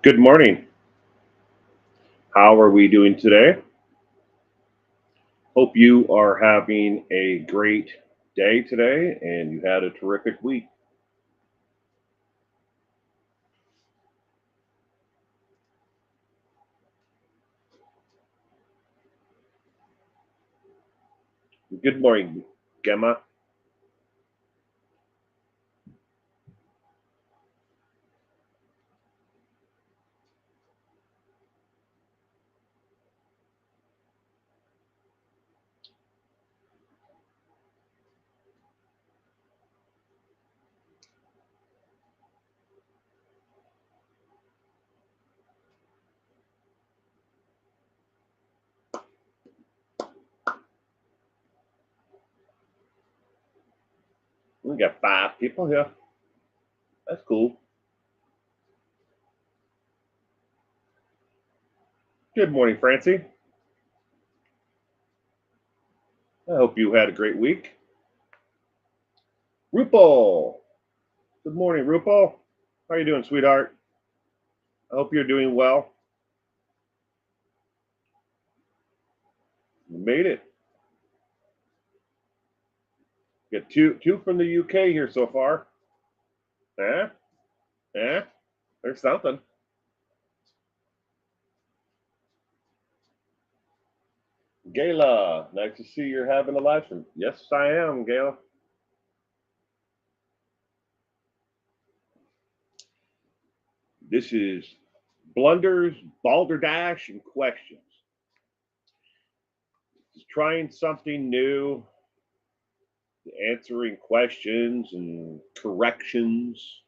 Good morning. How are we doing today? Hope you are having a great day today and you had a terrific week. Good morning, Gemma. We got five people here. That's cool. Good morning, Francie. I hope you had a great week. Rupal. Good morning, Rupal. How are you doing, sweetheart? I hope you're doing well. You made it. Got two from the UK here so far. Eh? Eh? There's something. Gayla, nice to see you're having a live stream. Yes, I am, Gayla. This is Blunders, Balderdash, and questions. Just trying something new, answering questions and corrections,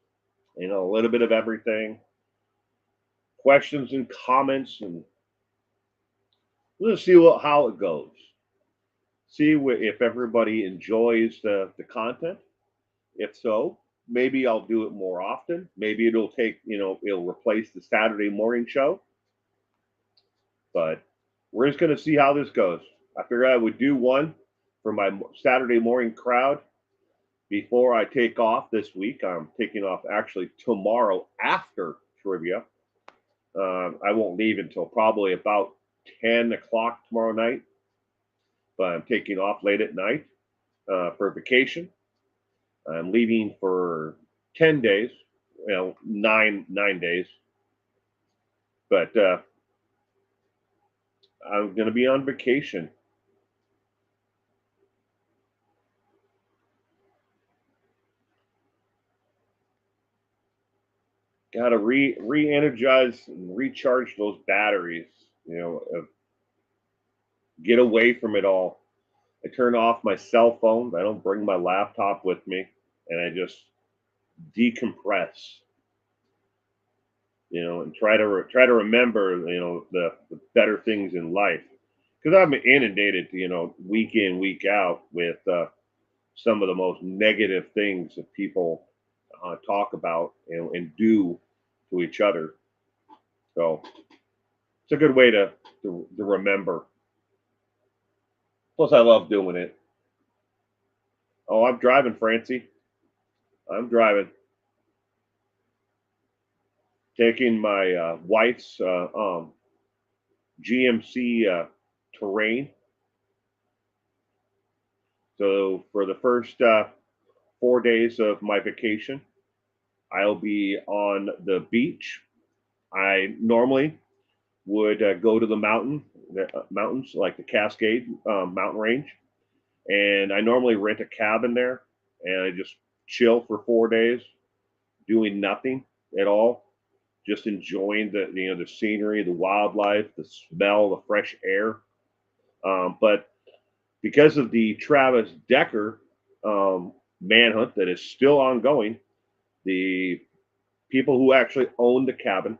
a little bit of everything. Questions and comments, and let's see how it goes. See if everybody enjoys the content. If so, maybe I'll do it more often. Maybe it'll replace the Saturday morning show. But we're just going to see how this goes. I figured I would do one for my Saturday morning crowd before I take off this week. I'm taking off actually tomorrow after trivia. I won't leave until probably about 10 o'clock tomorrow night, but I'm taking off late at night for vacation. I'm leaving for 10 days, nine days, but I'm going to be on vacation. Got to re-energize and recharge those batteries. Get away from it all. I turn off my cell phone. I don't bring my laptop with me, and I just decompress. And try to remember, the better things in life, because I'm inundated, week in week out with some of the most negative things that people talk about and do to each other. So it's a good way to remember. Plus, I love doing it. Oh, I'm driving, Francie. I'm driving. Taking my wife's GMC terrain. So for the first 4 days of my vacation, I'll be on the beach. I normally would go to the mountains like the Cascade mountain range, and I normally rent a cabin there, and I just chill for 4 days, doing nothing at all, just enjoying the scenery, the wildlife, the smell, the fresh air. But because of the Travis Decker manhunt that is still ongoing, the people who actually own the cabin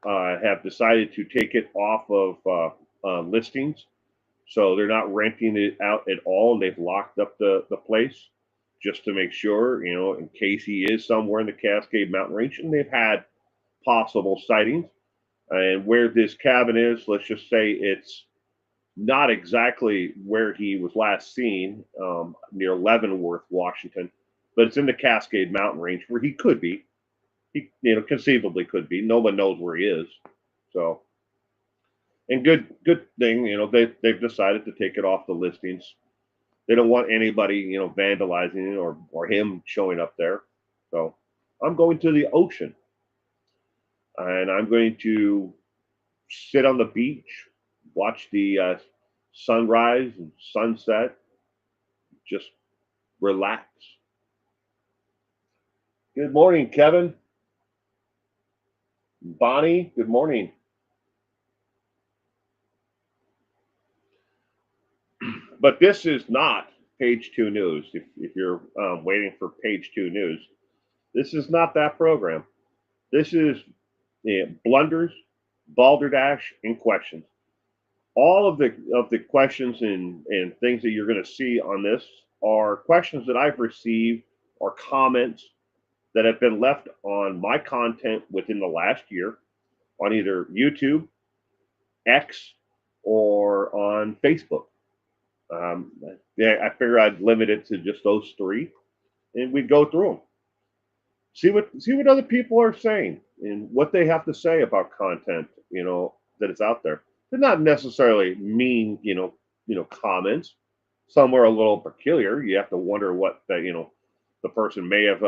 have decided to take it off of listings. So they're not renting it out at all. They've locked up the place just to make sure, in case he is somewhere in the Cascade Mountain Range. And they've had possible sightings. And where this cabin is, let's just say it's not exactly where he was last seen, near Leavenworth, Washington, but it's in the Cascade Mountain Range where he could be. He, conceivably could be. No one knows where he is. So, and good thing, they've decided to take it off the listings. They don't want anybody, vandalizing it or him showing up there. So, I'm going to the ocean, and I'm going to sit on the beach, watch the sunrise and sunset, just relax. Good morning, Kevin. Bonnie, good morning. But this is not page two news. If you're waiting for page two news, this is not that program. This is blunders, balderdash, and questions. All of the questions and things that you're going to see on this are questions that I've received or comments that have been left on my content within the last year on either YouTube, X, or on Facebook. Um, yeah, I figure I'd limit it to just those three, and we'd go through them, see what other people are saying and what they have to say about content, that is out there. They're not necessarily mean, comments. Some are a little peculiar. You have to wonder what the person may have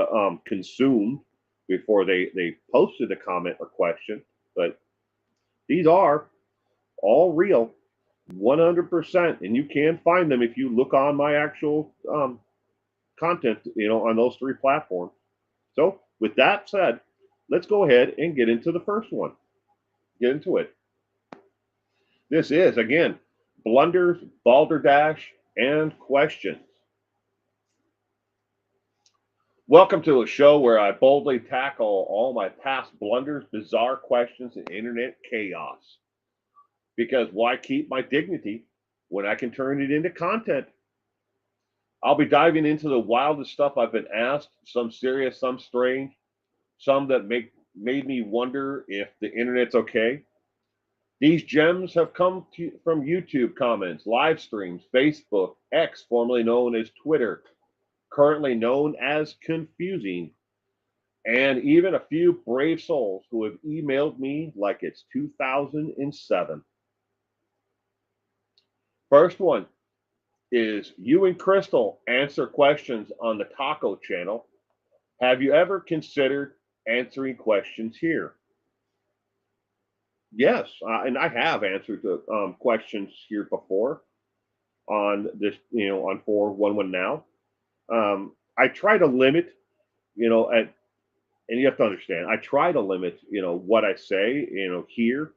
consumed before they posted a comment or question. But these are all real, 100%, and you can find them if you look on my actual content, on those three platforms. So, with that said, let's go ahead and get into the first one. Get into it. This is, again, blunders, balderdash, and questions. Welcome to a show where I boldly tackle all my past blunders, bizarre questions, and internet chaos. Because why keep my dignity when I can turn it into content? I'll be diving into the wildest stuff I've been asked, some serious, some strange, some that made me wonder if the internet's okay. These gems have come from YouTube comments, live streams, Facebook, X, formerly known as Twitter, currently known as Confusing, and even a few brave souls who have emailed me like it's 2007. First one is you and Crystal answer questions on the Taco channel. Have you ever considered answering questions here? Yes, and I have answered the questions here before on this, on 411 now. I try to limit, at, and you have to understand, I try to limit, what I say, here.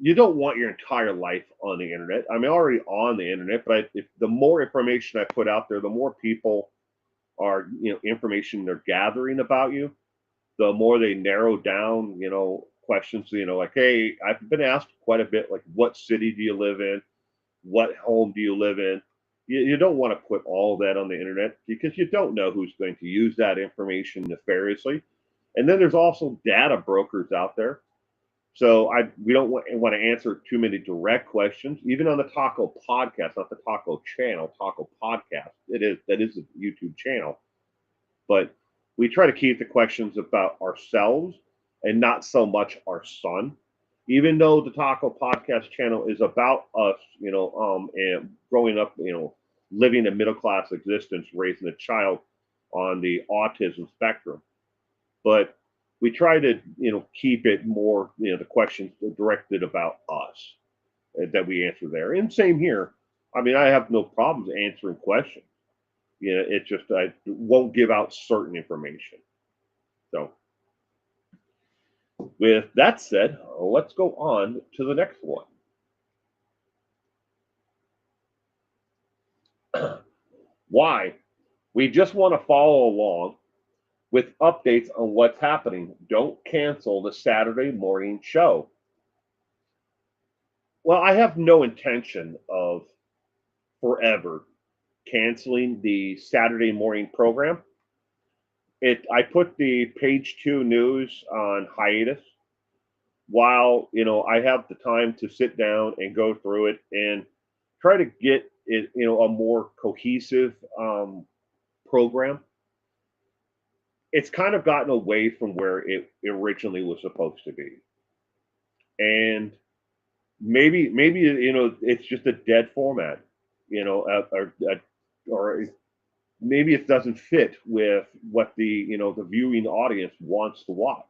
You don't want your entire life on the internet. I'm already on the internet, but if the more information I put out there, the more people are, information they're gathering about you, the more they narrow down, questions, like, hey, I've been asked quite a bit, like, what city do you live in? What home do you live in? You don't want to put all that on the internet because you don't know who's going to use that information nefariously. And then there's also data brokers out there. So we don't want to answer too many direct questions, even on the Taco podcast, not the Taco channel, Taco podcast. That is a YouTube channel, but we try to keep the questions about ourselves and not so much our son. Even though the Taco Podcast channel is about us, and growing up, living a middle class existence, raising a child on the autism spectrum, but we try to, keep it more, the questions directed about us that we answer there. And same here. I mean, I have no problems answering questions. It's just I won't give out certain information. So, with that said, let's go on to the next one. Why? We just want to follow along with updates on what's happening. Don't cancel the Saturday morning show. Well, I have no intention of forever canceling the Saturday morning program. I put the page two news on hiatus while I have the time to sit down and go through it and try to get it, a more cohesive program. it's kind of gotten away from where it originally was supposed to be. And maybe it's just a dead format, or maybe it doesn't fit with what the viewing audience wants to watch.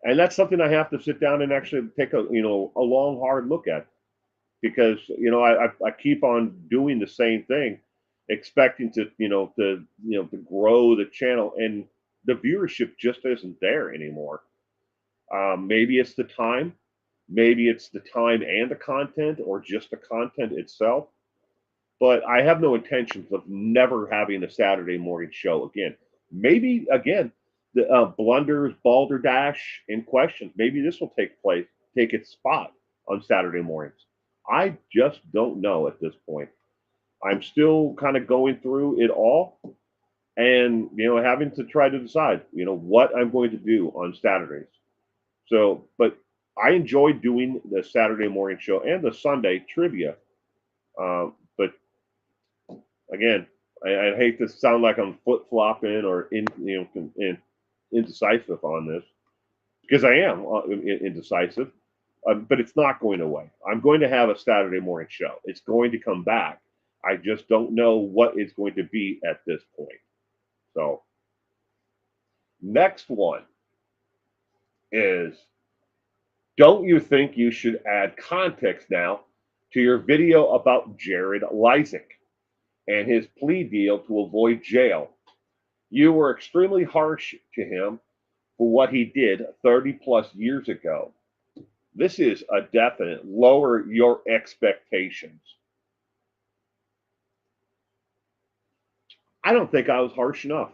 And that's something I have to sit down and actually take a long hard look at, because I keep on doing the same thing, expecting to grow the channel, and the viewership just isn't there anymore. Maybe it's the time, maybe it's the time and the content, or just the content itself. But I have no intentions of never having a Saturday morning show again. Maybe again, the Blunders, Balderdash, and questions. Maybe this will take its spot on Saturday mornings. I just don't know at this point. I'm still kind of going through it all, and having to try to decide what I'm going to do on Saturdays. So, but I enjoy doing the Saturday morning show and the Sunday trivia. But again, I hate to sound like I'm flip flopping or indecisive on this, because I am indecisive. But it's not going away. I'm going to have a Saturday morning show. It's going to come back. I just don't know what it's going to be at this point. So, next one is, don't you think you should add context now to your video about Jared Lysick and his plea deal to avoid jail? You were extremely harsh to him for what he did 30 plus years ago. This is a definite lower your expectations. I don't think I was harsh enough.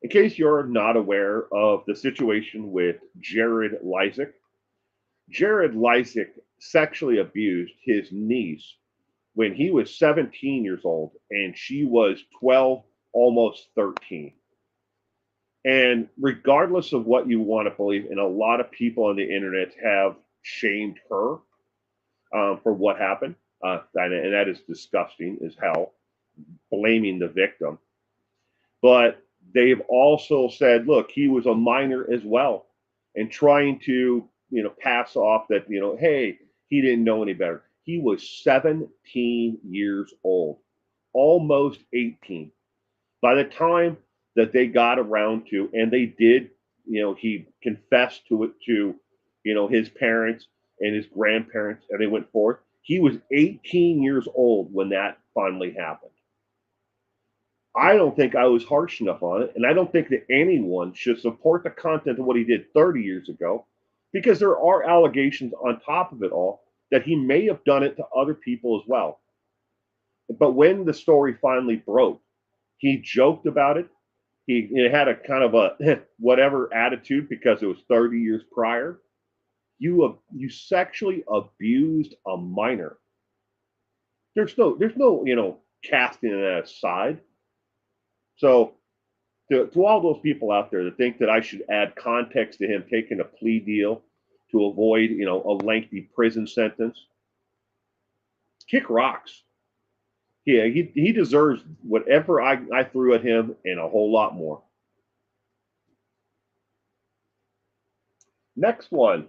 In case you're not aware of the situation with Jared Lysick, Jared Lysick sexually abused his niece when he was 17 years old and she was 12, almost 13. And regardless of what you want to believe, and a lot of people on the internet have shamed her for what happened, and that is disgusting as hell, blaming the victim. But they've also said, look, he was a minor as well, and trying to pass off that hey, he didn't know any better. He was 17 years old, almost 18. By the time that they got around to, and they did, he confessed to it to, his parents and his grandparents, and they went forth. He was 18 years old when that finally happened. I don't think I was harsh enough on it, and I don't think that anyone should support the content of what he did 30 years ago, because there are allegations on top of it all that he may have done it to other people as well. But when the story finally broke, he joked about it. He had a kind of a whatever attitude because it was 30 years prior. You sexually abused a minor. There's no casting that aside. So to all those people out there that think that I should add context to him taking a plea deal to avoid a lengthy prison sentence, kick rocks. Yeah, he deserves whatever I threw at him and a whole lot more. Next one.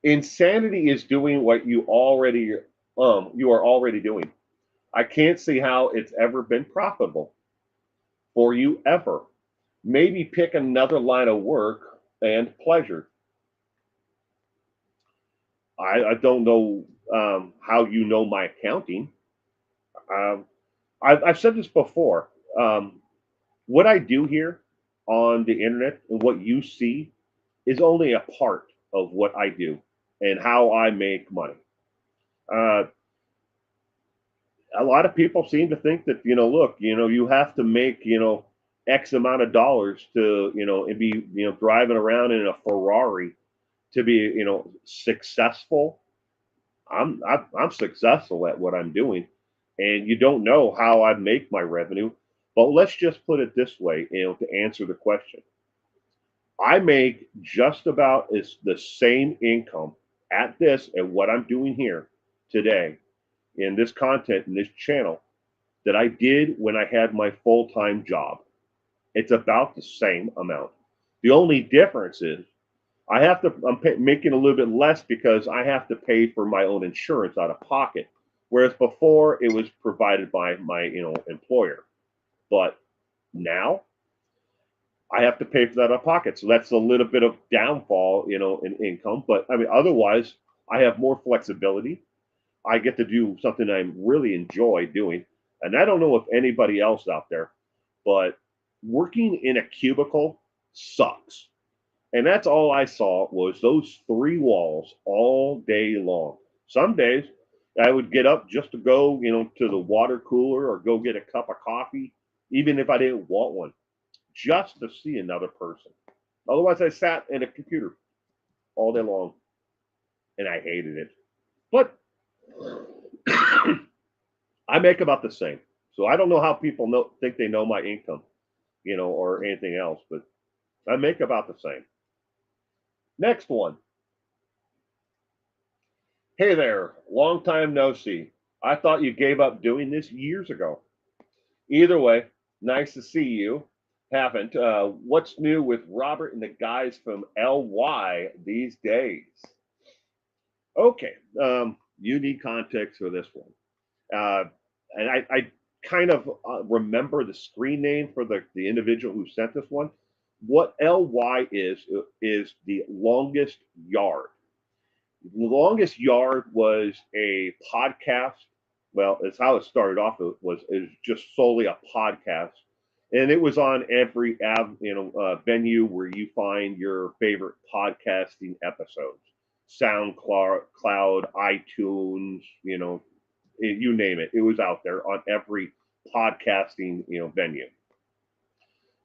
Insanity is doing what you are already doing. I can't see how it's ever been profitable for you ever. Maybe pick another line of work and pleasure. I don't know how you know my accounting. Um, I've said this before. What I do here on the internet and what you see is only a part of what I do and how I make money. Uh, a lot of people seem to think that look, you have to make X amount of dollars to and be driving around in a Ferrari to be successful. I'm successful at what I'm doing, and you don't know how I make my revenue. But let's just put it this way, to answer the question. I make just about as the same income at this and what I'm doing here today in this content in this channel that I did when I had my full-time job. It's about the same amount. The only difference is making a little bit less because I have to pay for my own insurance out of pocket, whereas before it was provided by my employer. But now I have to pay for that out of pocket, so that's a little bit of downfall, in income. But I mean, otherwise, I have more flexibility. I get to do something I really enjoy doing, and I don't know if anybody else out there, but working in a cubicle sucks. And that's all I saw was those three walls all day long. Some days I would get up just to go, to the water cooler or go get a cup of coffee, even if I didn't want one, just to see another person. Otherwise, I sat in a computer all day long and I hated it. But I make about the same. So I don't know how people think they know my income, or anything else, but I make about the same. Next one. Hey there, long time no see. I thought you gave up doing this years ago. Either way, nice to see you. Haven't. What's new with Robert and the guys from LY these days? Okay, you need context for this one. And I kind of remember the screen name for the individual who sent this one. What LY is the longest yard. The longest yard was a podcast. Well, it's how it started off. It was just solely a podcast, and it was on every venue where you find your favorite podcasting episodes, SoundCloud, iTunes, you name it. It was out there on every podcasting venue.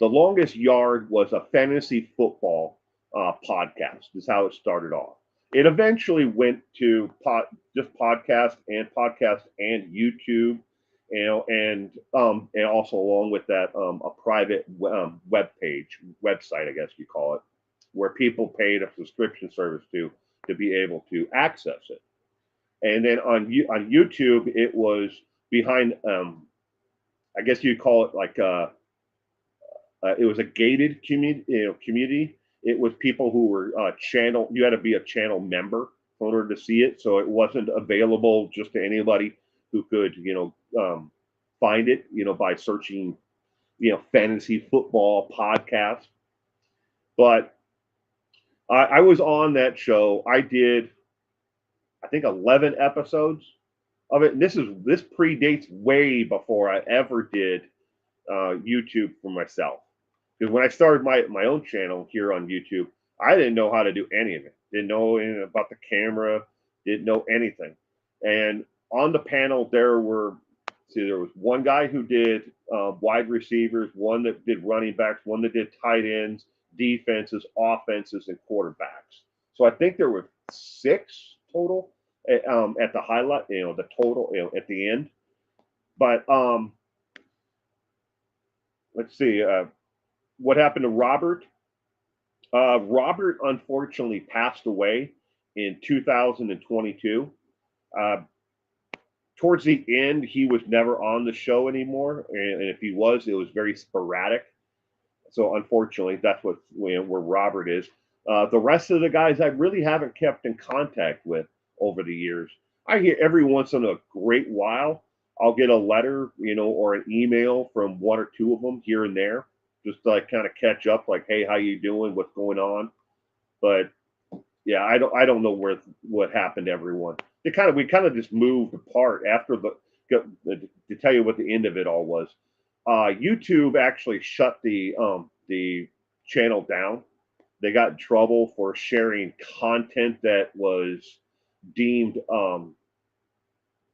The longest yard was a fantasy football podcast. Is how it started off. It eventually went to just podcast and YouTube, and also along with that a private website, I guess you call it, where people paid a subscription service to be able to access it. And then on YouTube, it was behind I guess you'd call it like it was a gated community. It was people who were channel. You had to be a channel member in order to see it, so it wasn't available just to anybody who could, find it, by searching, fantasy football podcast. But I was on that show. I did, I think, 11 episodes of it. And this predates way before I ever did YouTube for myself. Because when I started my own channel here on YouTube, I didn't know how to do any of it. Didn't know anything about the camera. Didn't know anything. And on the panel, there was one guy who did wide receivers, one that did running backs, one that did tight ends, defenses, offenses, and quarterbacks. So I think there were 6 total at the highlight, the total, at the end. But let's see. What happened to Robert? Robert unfortunately passed away in 2022. Towards the end, he was never on the show anymore, and if he was, it was very sporadic. So unfortunately, that's where Robert is. The rest of the guys I really haven't kept in contact with over the years. I hear every once in a great while I'll get a letter, or an email from one or two of them here and there, just to like kind of catch up, like, hey, how you doing? What's going on? But yeah, I don't know what happened to everyone. We kind of just moved apart after to tell you what the end of it all was. YouTube actually shut the channel down. They got in trouble for sharing content that was deemed to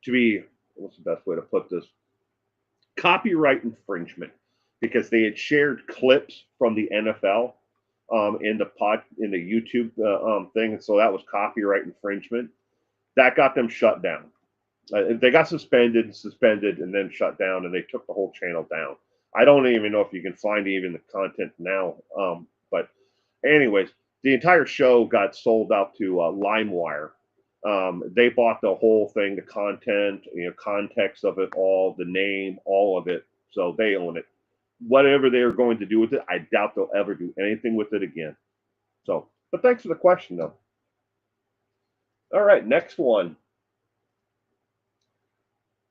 be, what's the best way to put this, copyright infringement, because they had shared clips from the NFL in the YouTube thing, and so that was copyright infringement. That got them shut down. They got suspended, and then shut down, and they took the whole channel down. I don't even know if you can find even the content now. But anyways, the entire show got sold out to LimeWire, They bought the whole thing, the content, context of it all, the name, all of it. So they own it. Whatever they're going to do with it, I doubt they'll ever do anything with it again. So, but thanks for the question, though. All right, next one.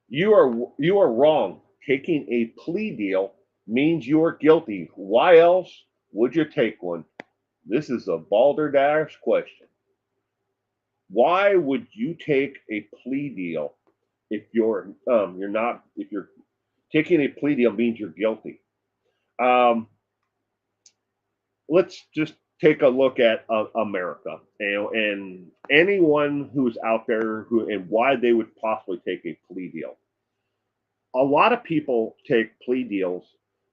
You are wrong. Taking a plea deal means you're guilty. Why else would you take one? This is a Balderdash question. Why would you take a plea deal if you're not if you're taking a plea deal means you're guilty? Um, let's just take a look at America, and anyone who's out there who and why they would possibly take a plea deal. A lot of people take plea deals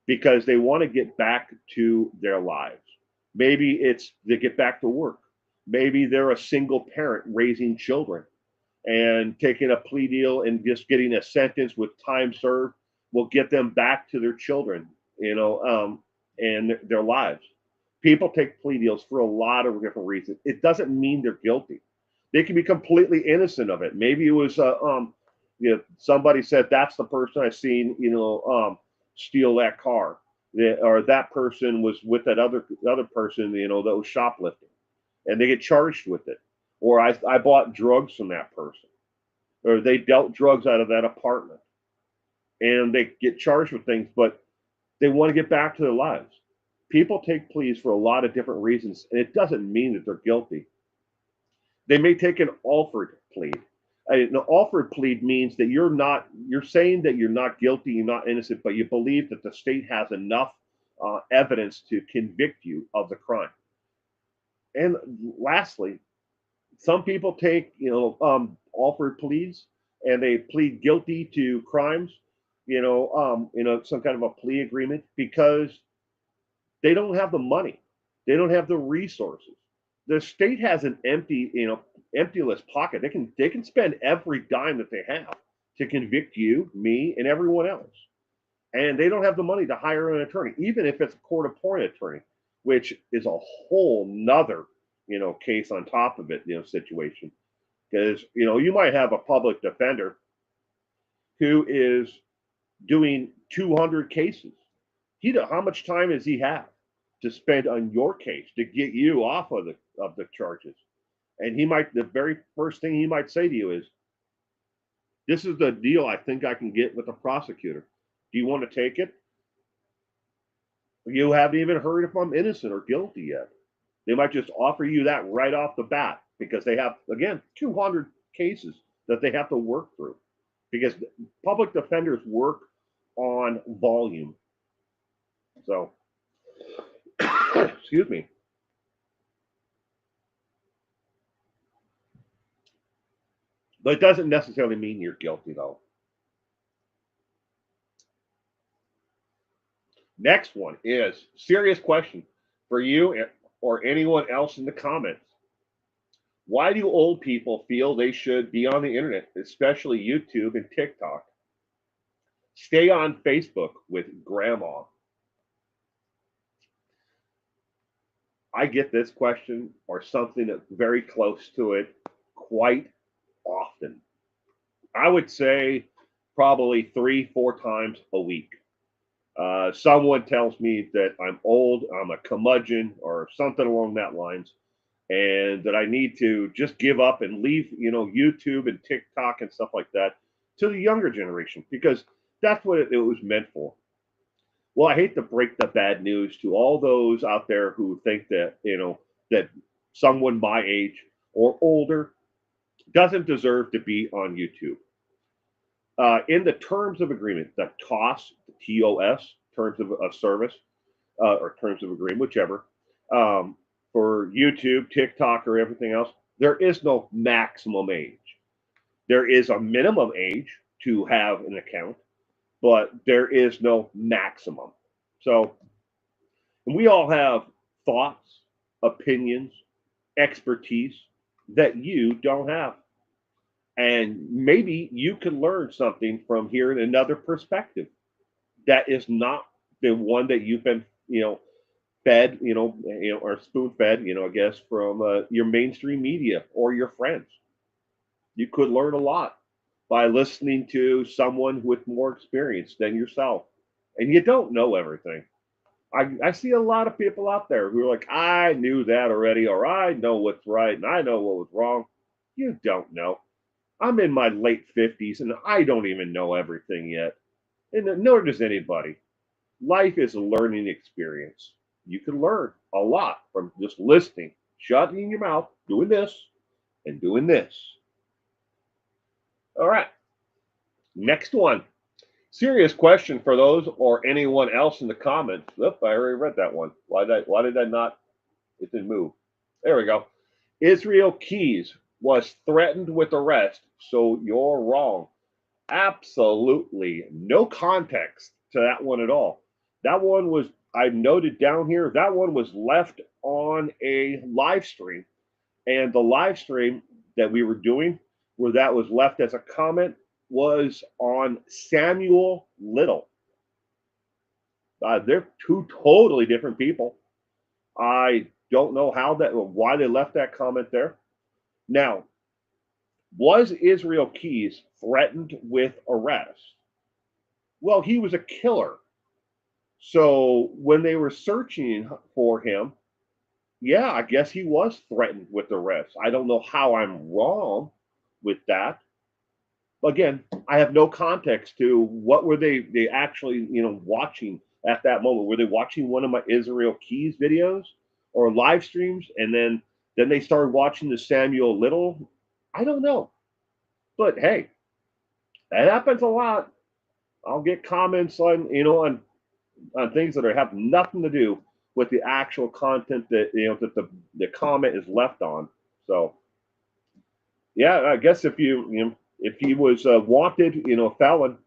because they want to get back to their lives. Maybe it's to get back to work. Maybe they're a single parent raising children, and taking a plea deal and just getting a sentence with time served will get them back to their children, and their lives. People take plea deals for a lot of different reasons. It doesn't mean they're guilty. They can be completely innocent of it. Maybe it was somebody said that's the person I seen steal that car, or that person was with that other person that was shoplifting, and they get charged with it. Or I bought drugs from that person, or they dealt drugs out of that apartment, and they get charged with things, but they want to get back to their lives. People take pleas for a lot of different reasons, and it doesn't mean that they're guilty. They may take an offered plea. An offered plea means that you're saying that you're not guilty, you're not innocent, but you believe that the state has enough evidence to convict you of the crime. And lastly, some people take offered pleas, and they plead guilty to crimes, some kind of a plea agreement, because they don't have the money, they don't have the resources. The state has an emptyless pocket. They can spend every dime that they have to convict you, me, and everyone else, and they don't have the money to hire an attorney, even if it's a court-appointed attorney, which is a whole nother case on top of it, situation. Because you might have a public defender who is doing 200 cases. How much time does he have to spend on your case to get you off of the charges? And the very first thing he might say to you is, "This is the deal I think I can get with the prosecutor. Do you want to take it?" You haven't even heard if I'm innocent or guilty yet. They might just offer you that right off the bat, because they have, again, 200 cases that they have to work through, because public defenders work on volume. So, excuse me. But it doesn't necessarily mean you're guilty, though. Next one is serious question for you or anyone else in the comments. Why do old people feel they should be on the internet, especially YouTube and TikTok? Stay on Facebook with grandma. I get this question or something that's very close to it quite often. I would say probably 3, 4 times a week. Someone tells me that I'm old, I'm a curmudgeon, or something along that lines, and that I need to just give up and leave, YouTube and TikTok and stuff like that to the younger generation, because that's what it was meant for. Well, I hate to break the bad news to all those out there who think that someone my age or older doesn't deserve to be on YouTube. In the terms of agreement, the TOS, the TOS, terms of service, or terms of agreement, whichever, for YouTube, TikTok, or everything else, there is no maximum age. There is a minimum age to have an account, but there is no maximum. So we all have thoughts, opinions, expertise that you don't have. And maybe you can learn something from hearing another perspective that is not the one that you've been, fed, or spoon fed, I guess, from your mainstream media or your friends. You could learn a lot by listening to someone with more experience than yourself. And you don't know everything. I see a lot of people out there who are like, I knew that already, or I know what's right and I know what was wrong. You don't know. I'm in my late 50s and I don't even know everything yet. And nor does anybody. Life is a learning experience. You can learn a lot from just listening, shutting your mouth, doing this, and doing this. All right, next one. Serious question for those or anyone else in the comments. Oop, I already read that one. Why did I not? It didn't move. There we go. Israel Keys was threatened with arrest, so you're wrong. Absolutely no context to that one at all. That one was, I noted down here, that one was left on a live stream. And the live stream that we were doing, where that was left as a comment, was on Samuel Little. They're two totally different people. I don't know why they left that comment there. Now, was Israel Keys threatened with arrest? Well, he was a killer. So when they were searching for him, yeah, I guess he was threatened with arrest. I don't know how I'm wrong with that. Again, I have no context to what were they actually watching at that moment. Were they watching one of my Israel Keys videos or live streams, and then they started watching the Samuel Little? I don't know, but hey, that happens a lot. I'll get comments on things that have nothing to do with the actual content that the comment is left on. So yeah, I guess if he was wanted, felon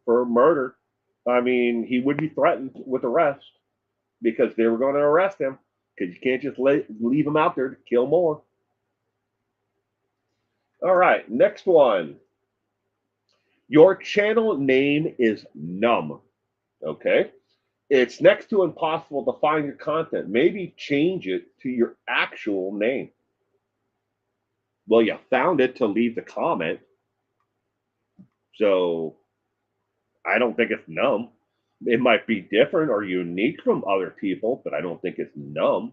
for murder, I mean, he would be threatened with arrest because they were going to arrest him because you can't just leave him out there to kill more. All right, next one. Your channel name is Numb. Okay. It's next to impossible to find your content. Maybe change it to your actual name. Well, you found it to leave the comment. So I don't think it's numb. It might be different or unique from other people, but I don't think it's numb.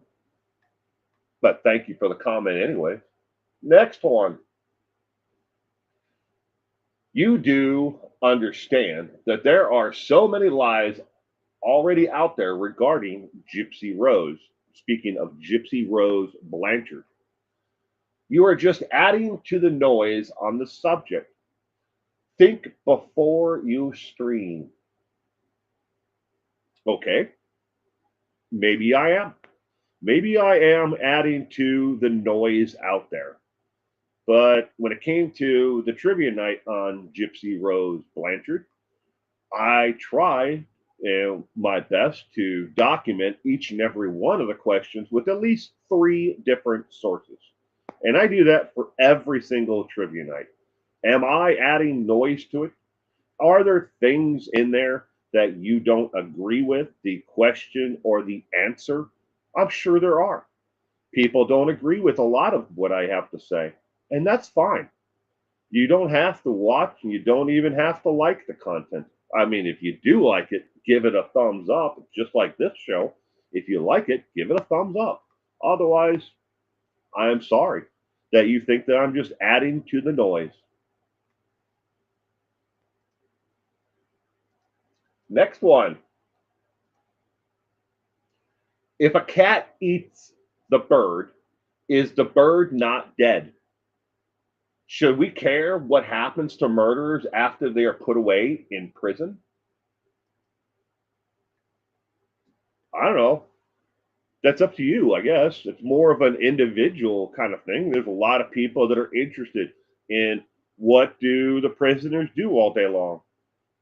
But thank you for the comment anyway. Next one. You do understand that there are so many lies already out there regarding Gypsy Rose. Speaking of Gypsy Rose Blanchard, you are just adding to the noise on the subject. Think before you stream. Okay, maybe I am. Maybe I am adding to the noise out there. But when it came to the trivia night on Gypsy Rose Blanchard, I try my best to document each and every one of the questions with at least 3 different sources. And I do that for every single trivia night. Am I adding noise to it? Are there things in there that you don't agree with, the question or the answer? I'm sure there are. People don't agree with a lot of what I have to say, and that's fine. You don't have to watch, and you don't even have to like the content. I mean, if you do like it, give it a thumbs up, just like this show. If you like it, give it a thumbs up. Otherwise, I am sorry that you think that I'm just adding to the noise. Next one. If a cat eats the bird, is the bird not dead? Should we care what happens to murderers after they are put away in prison? I don't know. That's up to you, I guess. It's more of an individual kind of thing. There's a lot of people that are interested in what do the prisoners do all day long?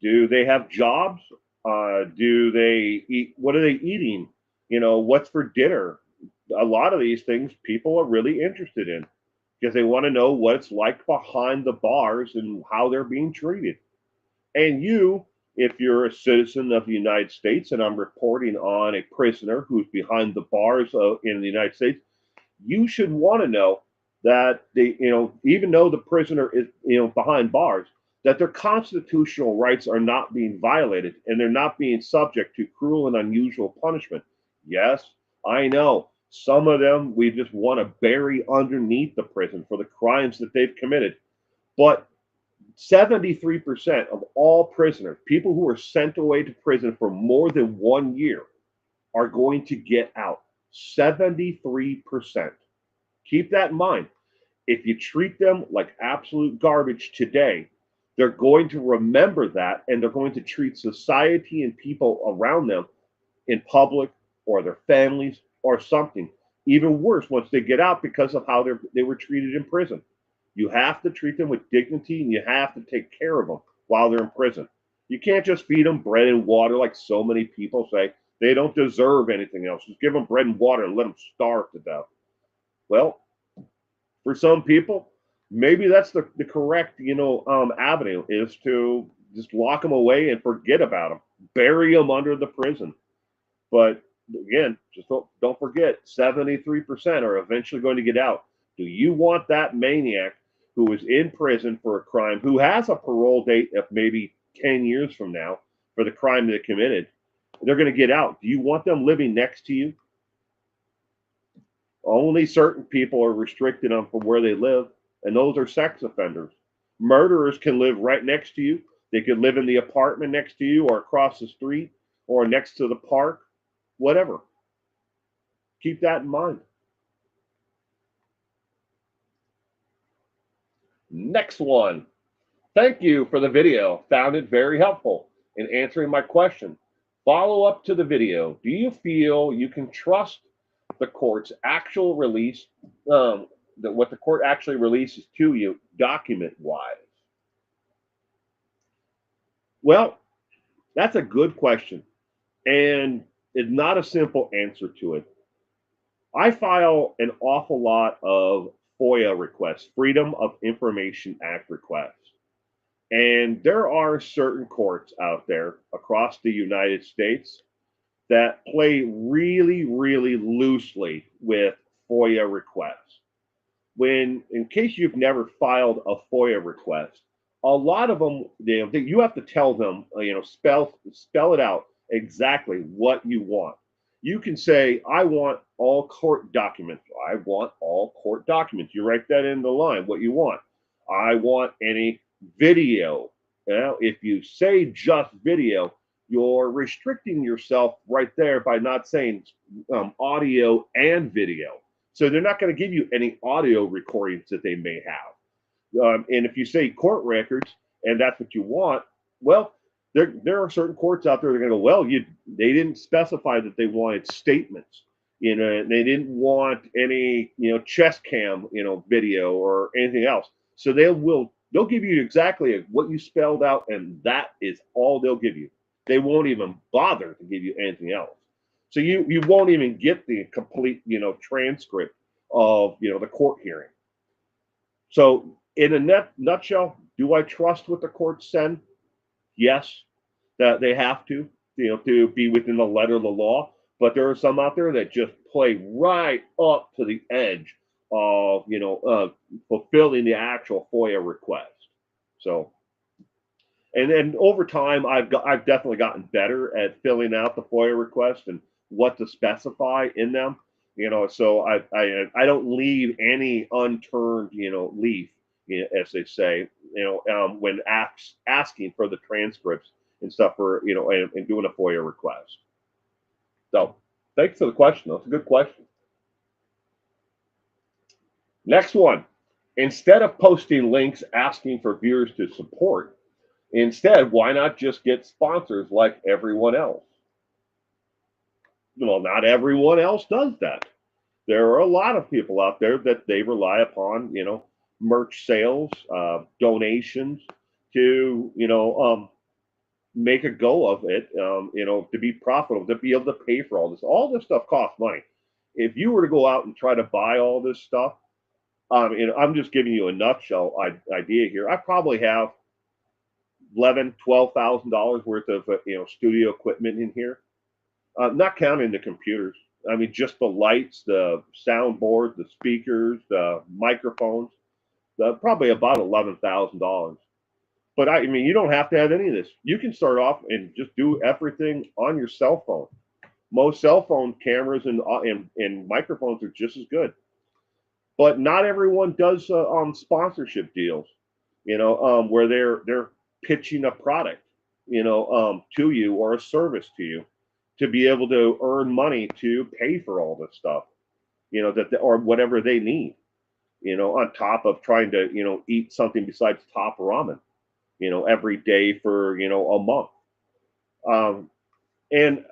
Do they have jobs? Do they eat? What are they eating? What's for dinner? A lot of these things people are really interested in because they want to know what it's like behind the bars and how they're being treated. And you, if you're a citizen of the United States and I'm reporting on a prisoner who's behind the bars in the United States, you should want to know that they, even though the prisoner is, behind bars, that their constitutional rights are not being violated and they're not being subject to cruel and unusual punishment. Yes, I know some of them we just want to bury underneath the prison for the crimes that they've committed. But 73% of all prisoners, people who are sent away to prison for more than 1 year, are going to get out. 73%. Keep that in mind. If you treat them like absolute garbage today, they're going to remember that and they're going to treat society and people around them in public or their families or something even worse once they get out because of how they were treated in prison. You have to treat them with dignity and you have to take care of them while they're in prison. You can't just feed them bread and water like so many people say. They don't deserve anything else. Just give them bread and water and let them starve to death. Well, for some people, maybe that's the correct avenue is to just lock them away and forget about them, bury them under the prison. But again, just don't forget, 73% are eventually going to get out. Do you want that maniac who is in prison for a crime, who has a parole date of maybe 10 years from now for the crime they committed? They're going to get out. Do you want them living next to you? Only certain people are restricted on from where they live, and those are sex offenders. Murderers can live right next to you. They could live in the apartment next to you or across the street or next to the park, whatever. Keep that in mind. Next one. Thank you for the video. Found it very helpful in answering my question. Follow up to the video. Do you feel you can trust the court's actual release, what the court actually releases to you document wise? Well, that's a good question. And it's not a simple answer to it. I file an awful lot of FOIA requests, Freedom of Information Act requests. And there are certain courts out there across the United States that play really, really loosely with FOIA requests. In case you've never filed a FOIA request, a lot of them, you have to tell them, spell it out exactly what you want. You can say, I want all court documents. I want all court documents. You write that in the line, what you want. I want any video. Now, if you say just video, you're restricting yourself right there by not saying audio and video. So they're not going to give you any audio recordings that they may have. And if you say court records and that's what you want, well, there are certain courts out there that are going to go, well, they didn't specify that they wanted statements. They didn't want any, chest cam, video or anything else. So they'll give you exactly what you spelled out, and that is all they'll give you. They won't even bother to give you anything else. So you won't even get the complete, transcript of, the court hearing. So in a nutshell, do I trust what the courts send? Yes, that they have to be within the letter of the law. But there are some out there that just play right up to the edge of, fulfilling the actual FOIA request. So, and then over time, I've definitely gotten better at filling out the FOIA request and what to specify in them. So I don't leave any unturned, leaf, as they say, when asking for the transcripts and stuff for, and doing a FOIA request. So thanks for the question. That's a good question. Next one. Instead of posting links asking for viewers to support, instead, why not just get sponsors like everyone else? Well, not everyone else does that. There are a lot of people out there that they rely upon, merch sales, donations to, make a go of it, to be profitable, to be able to pay for all this. All this stuff costs money. If you were to go out and try to buy all this stuff, I'm just giving you a nutshell idea here. I probably have $12,000 worth of studio equipment in here, not counting the computers. I mean, just the lights, the soundboard, the speakers, the microphones, probably about $11,000. But I mean, you don't have to have any of this. You can start off and just do everything on your cell phone. Most cell phone cameras and microphones are just as good, but not everyone does sponsorship deals. Where they're pitching a product, to you, or a service to you, to be able to earn money to pay for all this stuff, or whatever they need, on top of trying to, eat something besides top ramen, every day for, a month. Um, and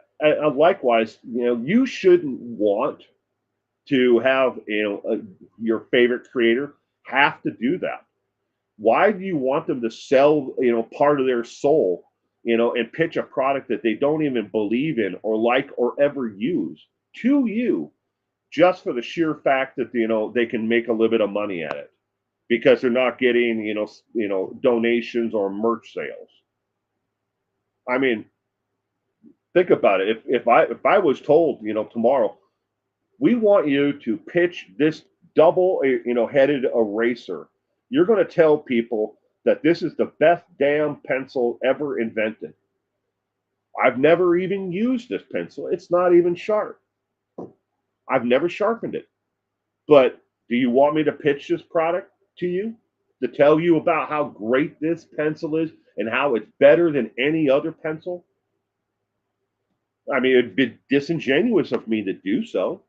likewise, you shouldn't want to have, your favorite creator have to do that. Why do you want them to sell, part of their soul, and pitch a product that they don't even believe in or like or ever use to you, just for the sheer fact that, they can make a little bit of money at it, because they're not getting, donations or merch sales. I mean, think about it. If I was told, tomorrow, we want you to pitch this double, headed eraser. You're going to tell people that this is the best damn pencil ever invented. I've never even used this pencil. It's not even sharp. I've never sharpened it. But do you want me to pitch this product to you, to tell you about how great this pencil is and how it's better than any other pencil? I mean, it'd be disingenuous of me to do so.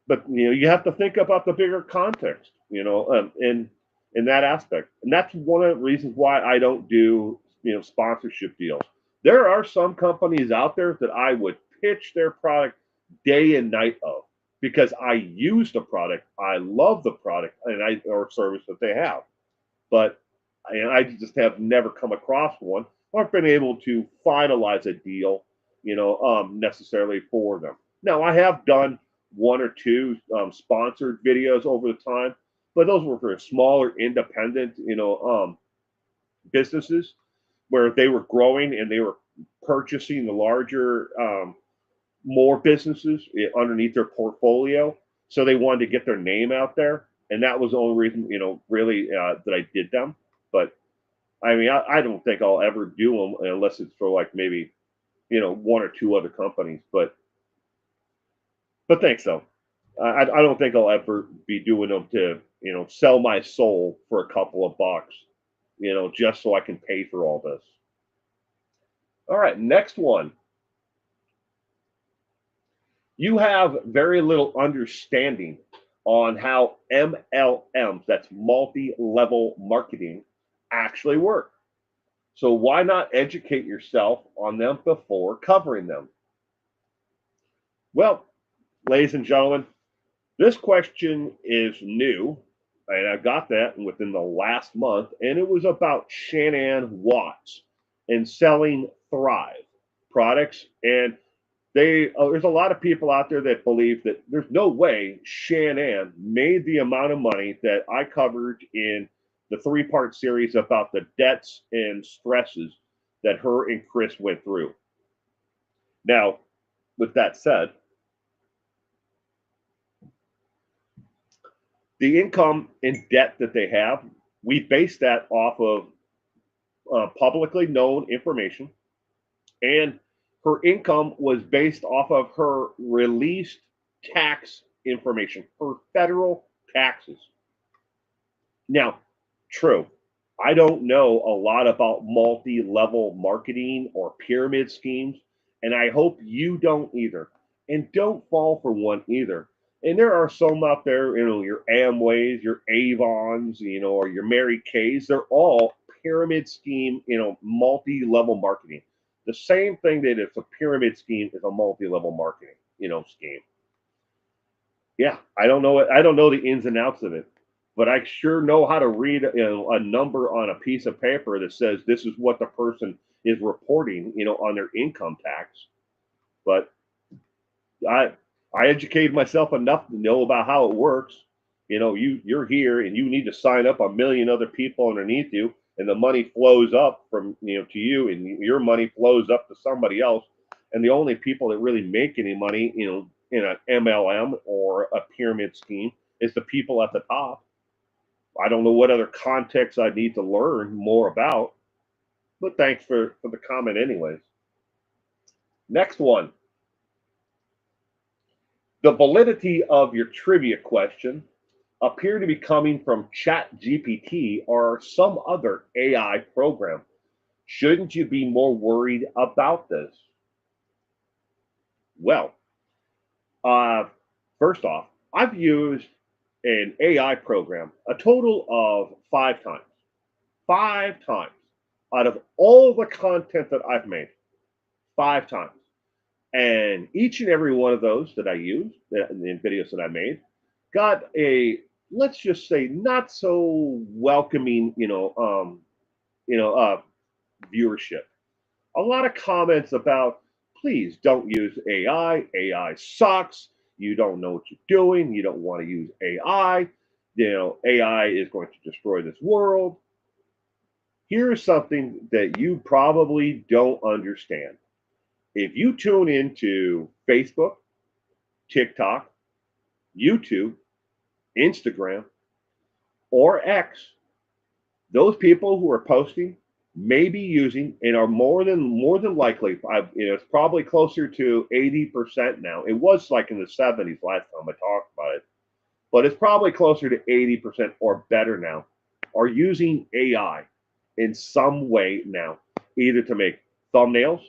But you have to think about the bigger context, in that aspect, and that's one of the reasons why I don't do, sponsorship deals. There are some companies out there that I would pitch their product day and night of, because I use the product, I love the product, and or service that they have. But I just have never come across one or been able to finalize a deal, necessarily for them. Now, I have done one or two sponsored videos over the time, but those were for smaller independent, businesses, where they were growing and they were purchasing the larger, more businesses underneath their portfolio. So they wanted to get their name out there. And that was the only reason, really, that I did them. But I mean, I don't think I'll ever do them unless it's for, like, maybe, one or two other companies. But thanks though. I don't think I'll ever be doing them to, sell my soul for a couple of bucks, just so I can pay for all this. All right, next one. You have very little understanding on how MLMs, that's multi-level marketing, actually work. So why not educate yourself on them before covering them? Well, ladies and gentlemen, this question is new, and I got that within the last month, and it was about Shanann Watts and selling Thrive products. And there's a lot of people out there that believe that there's no way Shanann made the amount of money that I covered in the three-part series about the debts and stresses that her and Chris went through. Now, with that said, the income and debt that they have, we base that off of publicly known information, and her income was based off of her released tax information, her federal taxes. Now, true, I don't know a lot about multi-level marketing or pyramid schemes, and I hope you don't either. And don't fall for one either. And there are some out there, your Amways, your Avons, or your Mary Kays. They're all pyramid scheme, multi-level marketing. The same thing that it's a pyramid scheme is a multi-level marketing, scheme. Yeah, I don't know it. I don't know the ins and outs of it, but I sure know how to read, a number on a piece of paper that says this is what the person is reporting, on their income tax. But I educated myself enough to know about how it works. You're here and you need to sign up a million other people underneath you, and the money flows up from, to you, and your money flows up to somebody else, And the only people that really make any money, in an MLM or a pyramid scheme is the people at the top. I don't know what other context I need to learn more about, but thanks for the comment anyways. Next one. The validity of your trivia question appear to be coming from ChatGPT or some other AI program. Shouldn't you be more worried about this? Well, uh, first off, I've used an AI program a total of 5 times. 5 times out of all the content that I've made. 5 times. And each and every one of those that I used in videos that I made got a, let's just say, not so welcoming, you know, uh, viewership. A lot of comments about, please don't use AI. AI sucks. You don't know what you're doing. You don't want to use AI. AI is going to destroy this world. Here's something that you probably don't understand. If you tune into Facebook, TikTok, YouTube, Instagram, or X, those people who are posting may be using and are more than likely, it's probably closer to 80% now. It was like in the 70s last time I talked about it, but it's probably closer to 80% or better now, are using AI in some way now, either to make thumbnails,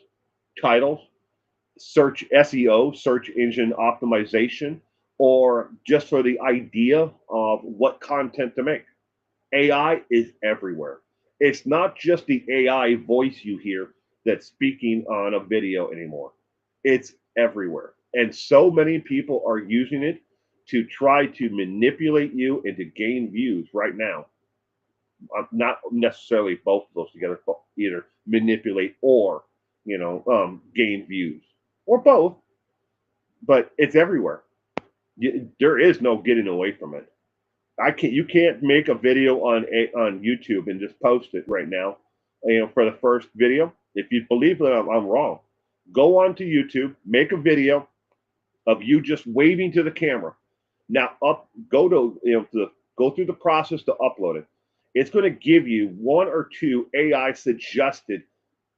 titles, search SEO, search engine optimization, or just for the idea of what content to make. AI is everywhere. It's not just the AI voice you hear that's speaking on a video anymore. It's everywhere. And so many people are using it to try to manipulate you and to gain views right now. Not necessarily both of those together, but either manipulate or, gain views or both, but it's everywhere. There is no getting away from it. You can't make a video on YouTube and just post it right now. For the first video, if you believe that I'm wrong, go onto YouTube, make a video of you just waving to the camera. Now go to go through the process to upload it. It's going to give you one or two AI suggested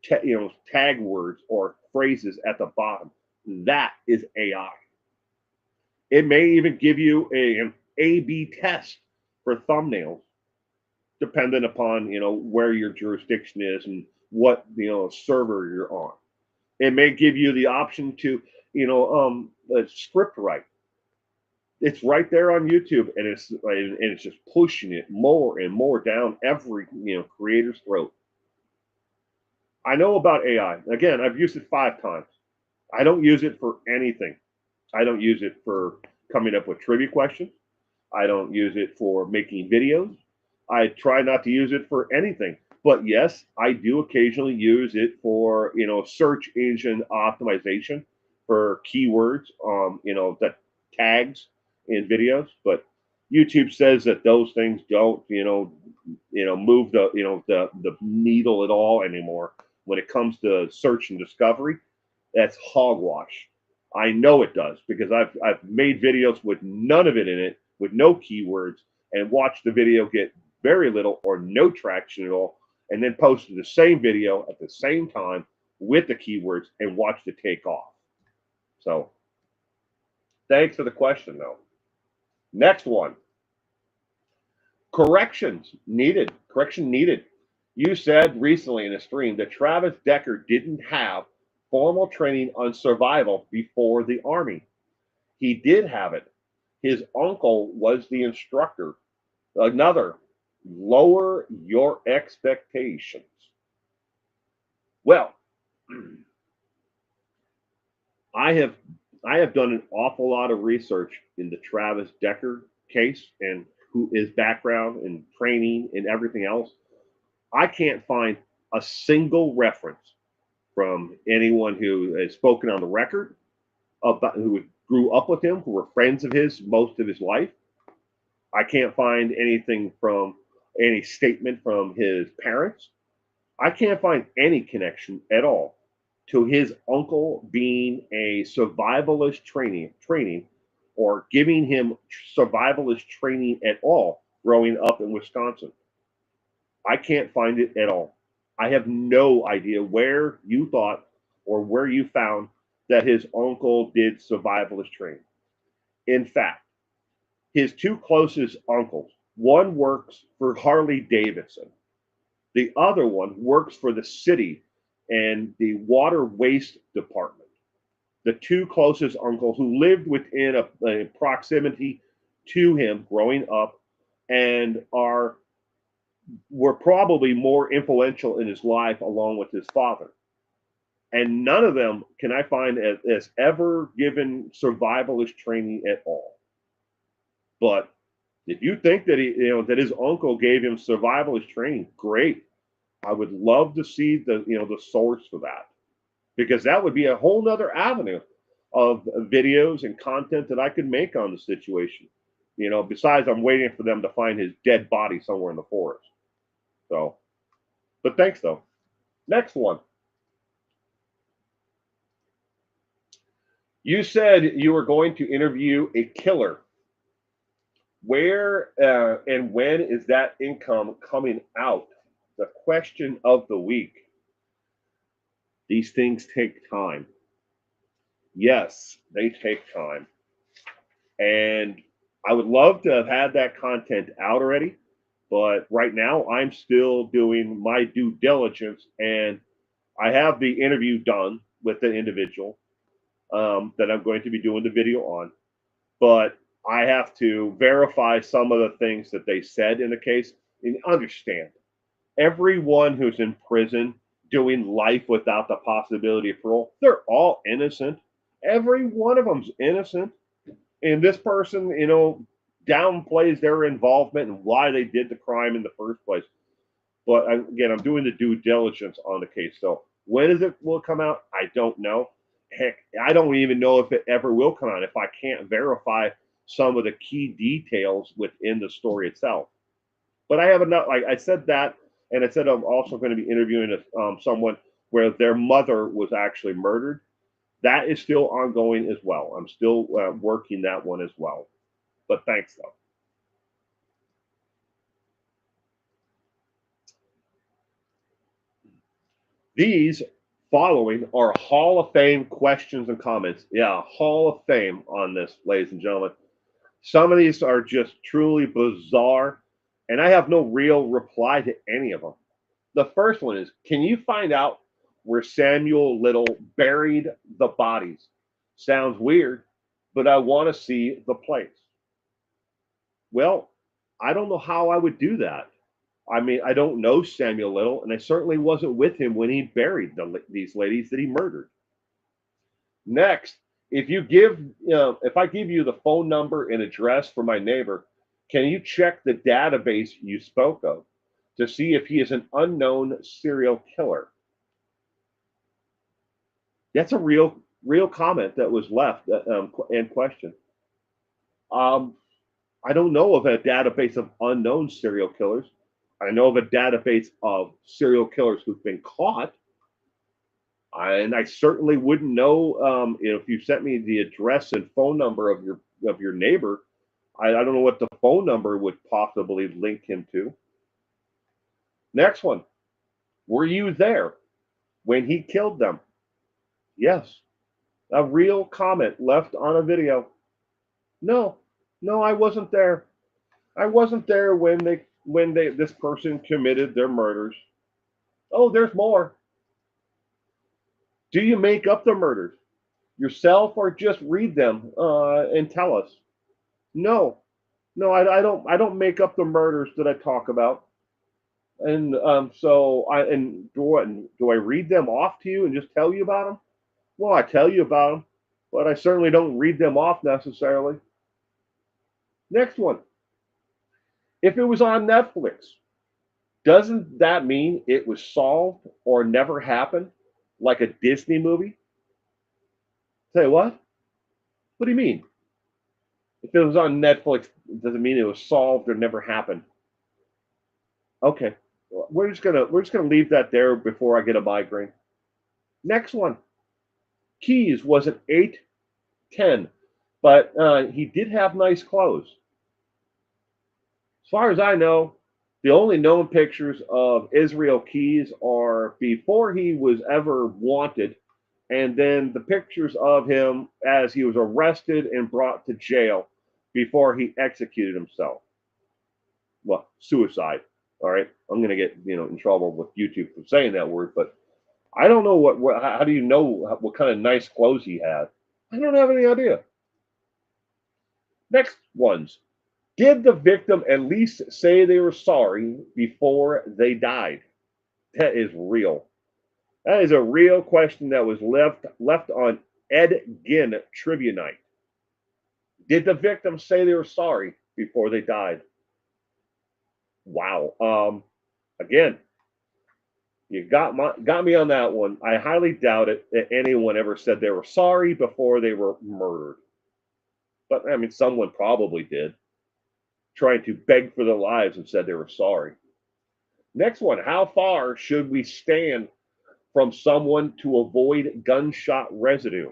tag words or phrases at the bottom. That is AI. It may even give you an A/B test for thumbnails, dependent upon where your jurisdiction is and what server you're on. It may give you the option to script write. It's right there on YouTube, and it's just pushing it more and more down every creator's throat. I know about AI. Again, I've used it 5 times. I don't use it for anything. I don't use it for coming up with trivia questions. I don't use it for making videos. I try not to use it for anything. But yes, I do occasionally use it for, search engine optimization for keywords, that tags in videos. But YouTube says that those things don't, move the needle at all anymore when it comes to search and discovery. That's hogwash. I know it does because I've made videos with none of it in it, with no keywords, and watched the video get very little or no traction at all, and then posted the same video at the same time with the keywords and watched it take off. So thanks for the question though. Next one. Correction needed. You said recently in a stream that Travis Decker didn't have formal training on survival before the Army. He did have it. His uncle was the instructor. Another, lower your expectations. Well, I have done an awful lot of research in the Travis Decker case and who is background and training and everything else. I can't find a single reference from anyone who has spoken on the record about who grew up with him, who were friends of his most of his life. I can't find anything from any statement from his parents. I can't find any connection at all. to his uncle being a survivalist training or giving him survivalist training at all growing up in Wisconsin. I can't find it at all. I have no idea where you thought or where you found that his uncle did survivalist training. In fact, his two closest uncles, one works for Harley Davidson, the other one works for the city and the water waste department. The two closest uncles who lived within a proximity to him growing up and are were probably more influential in his life along with his father. And none of them can I find as ever given survivalist training at all. But if you think that that his uncle gave him survivalist training, great. I would love to see the source for that, because that would be a whole nother avenue of videos and content that I could make on the situation. Besides, I'm waiting for them to find his dead body somewhere in the forest. So, but thanks though. Next one. You said you were going to interview a killer. Where and when is that income coming out? The question of the week. These things take time. Yes, they take time. And I would love to have had that content out already, but right now I'm still doing my due diligence, and I have the interview done with the individual that I'm going to be doing the video on, but I have to verify some of the things that they said in the case and understand everyone who's in prison doing life without the possibility of parole, they're all innocent. Every one of them's innocent. And this person, downplays their involvement and why they did the crime in the first place. But again, I'm doing the due diligence on the case. So when is it will come out? I don't know. Heck, I don't even know if it ever will come out if I can't verify some of the key details within the story itself. But I have enough. Like I said that, and I said I'm also going to be interviewing someone where their mother was actually murdered. That is still ongoing as well. I'm still working that one as well. But thanks though. These following are Hall of Fame questions and comments. Yeah, Hall of Fame on this, ladies and gentlemen. Some of these are just truly bizarre, and I have no real reply to any of them. The first one is, can you find out where Samuel Little buried the bodies? Sounds weird, but I want to see the place. Well, I don't know how I would do that. I mean, I don't know Samuel Little, and I certainly wasn't with him when he buried these ladies that he murdered. Next, if I give you the phone number and address for my neighbor, can you check the database you spoke of to see if he is an unknown serial killer? That's a real comment that was left and question. Um, I don't know of a database of unknown serial killers. I know of a database of serial killers who've been caught, and I certainly wouldn't know if you sent me the address and phone number of your neighbor. I don't know what the phone number would possibly link him to. Next one. Were you there when he killed them? Yes. A real comment left on a video. No, no, I wasn't there. I wasn't there when this person committed their murders. Oh, there's more. Do you make up the murders yourself or just read them and tell us? No, no, I don't make up the murders that I talk about. And so I and do I read them off to you and just tell you about them? Well, I tell you about them, but I certainly don't read them off necessarily. Next one. If it was on Netflix, doesn't that mean it was solved or never happened, like a Disney movie? Say what? What do you mean? If it was on Netflix, does it mean it was solved or never happened? Okay, we're just gonna leave that there before I get a migraine. Next one. Keys was an 8'10", but he did have nice clothes. As far as I know, the only known pictures of Israel Keys are before he was ever wanted, and then the pictures of him as he was arrested and brought to jail before he executed himself. Well, suicide. All right, I'm gonna get in trouble with YouTube for saying that word, but I don't know what how do you know what kind of nice clothes he had? I don't have any idea. Next ones. Did the victim at least say they were sorry before they died? That is real. That is a real question that was left on Ed Ginn Trivia Night. Did the victim say they were sorry before they died? Wow. Again, you got me on that one. I highly doubt it that anyone ever said they were sorry before they were murdered. But I mean, someone probably did, trying to beg for their lives and said they were sorry. Next one. How far should we stand from someone to avoid gunshot residue?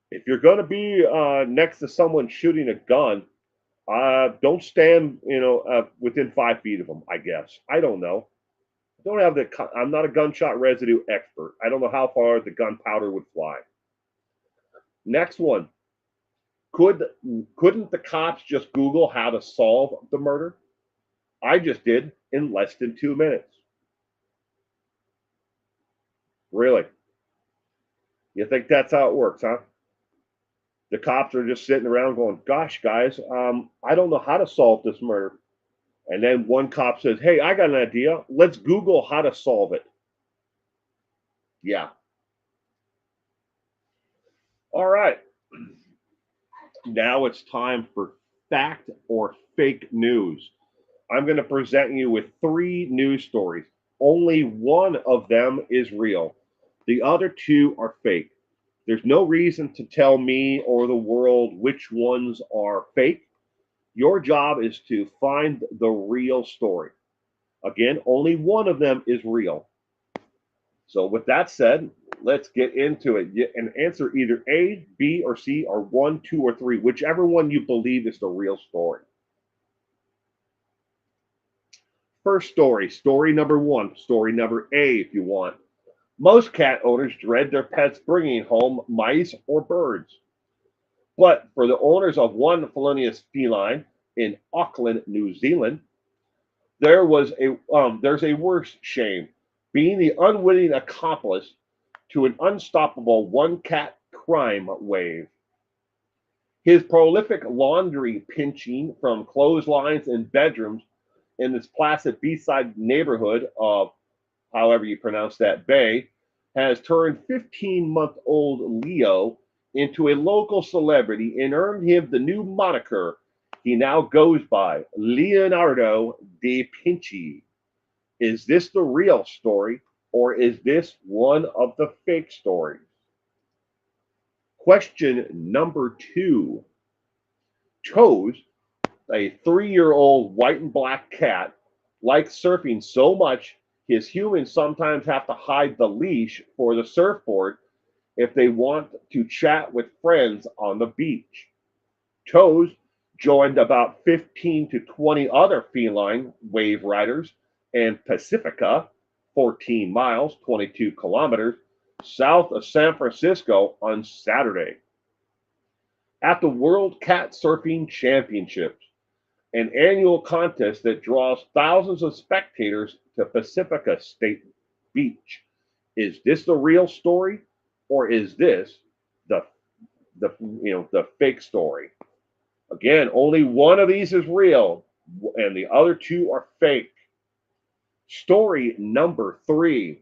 If you're going to be next to someone shooting a gun, don't stand, within 5 feet of them. I guess I don't know. I don't have the. I'm not a gunshot residue expert. I don't know how far the gunpowder would fly. Next one. Couldn't the cops just Google how to solve the murder? I just did in less than 2 minutes. Really? You think that's how it works, huh? The cops are just sitting around going, "Gosh, guys, I don't know how to solve this murder." And then one cop says, "Hey, I got an idea. Let's Google how to solve it." Yeah. All right. Now it's time for fact or fake news. I'm going to present you with 3 news stories. Only one of them is real. The other 2 are fake. There's no reason to tell me or the world which ones are fake. Your job is to find the real story. Again, only one of them is real. So, with that said, let's get into it and answer either A, B, or C, or 1, 2, or 3, whichever one you believe is the real story. First story, story number 1, story number A, if you want. Most cat owners dread their pets bringing home mice or birds. But for the owners of one felonious feline in Auckland, New Zealand, there's a worse shame: being the unwitting accomplice to an unstoppable one cat crime wave. His prolific laundry pinching from clotheslines and bedrooms in this placid beachside neighborhood of, however you pronounce that, Bay, has turned 15-month-old Leo into a local celebrity and earned him the new moniker he now goes by, Leonardo da Vinci. Is this the real story, or is this one of the fake stories? Question number 2. Chose, a 3-year-old white and black cat, likes surfing so much his humans sometimes have to hide the leash for the surfboard if they want to chat with friends on the beach. Chose joined about 15 to 20 other feline wave riders in Pacifica, 14 miles, 22 kilometers, south of San Francisco on Saturday. At the World Cat Surfing Championships, an annual contest that draws thousands of spectators to Pacifica State Beach. Is this the real story, or is this the the fake story? Again, only one of these is real, and the other 2 are fake. Story number 3.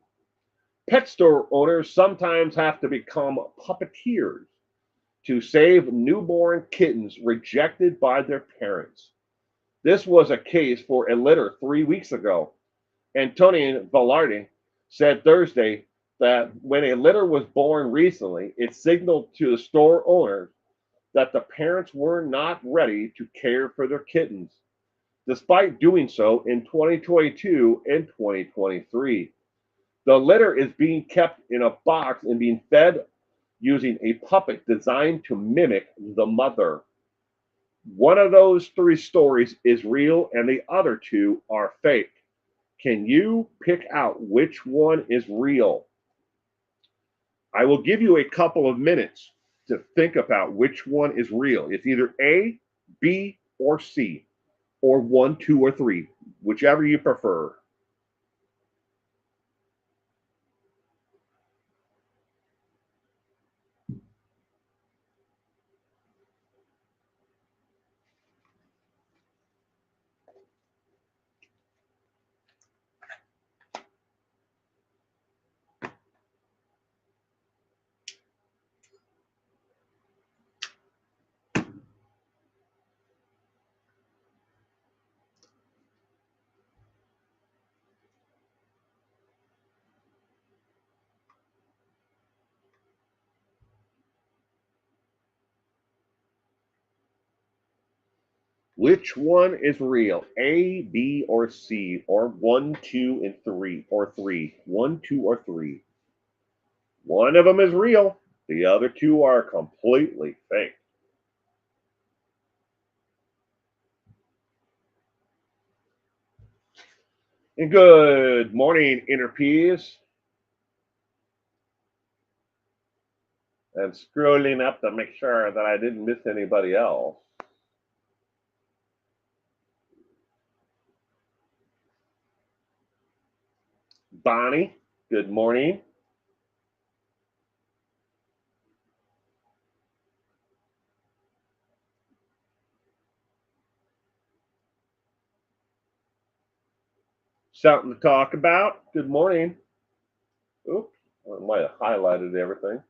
Pet store owners sometimes have to become puppeteers to save newborn kittens rejected by their parents. This was a case for a litter 3 weeks ago. Antonin Velarde said Thursday that when a litter was born recently, it signaled to the store owners that the parents were not ready to care for their kittens, despite doing so in 2022 and 2023. The litter is being kept in a box and being fed using a puppet designed to mimic the mother. One of those three stories is real and the other two are fake. Can you pick out which one is real? I will give you a couple of minutes to think about which one is real. It's either A, B, or C, or one, two, or three, whichever you prefer. Which one is real? A, B, or C, or one, two, and three, or three? One, two, or three. One of them is real. The other two are completely fake. And good morning, Inner Peas. I'm scrolling up to make sure that I didn't miss anybody else. Bonnie, good morning. Something to talk about? Good morning. Oops, I might have highlighted everything.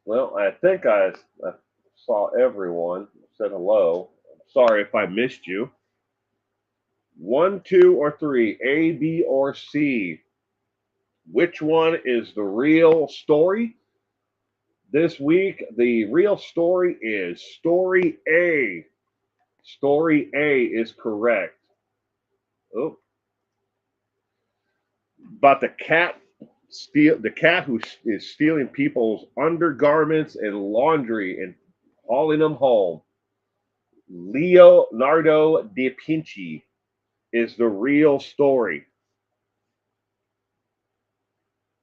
Well, I think I saw everyone, said hello. Sorry if I missed you. One, two, or three, A, B, or C. Which one is the real story? This week, the real story is story A. Story A is correct. Oh, but the cat who is stealing people's undergarments and laundry and hauling them home. Leonardo da Vinci is the real story.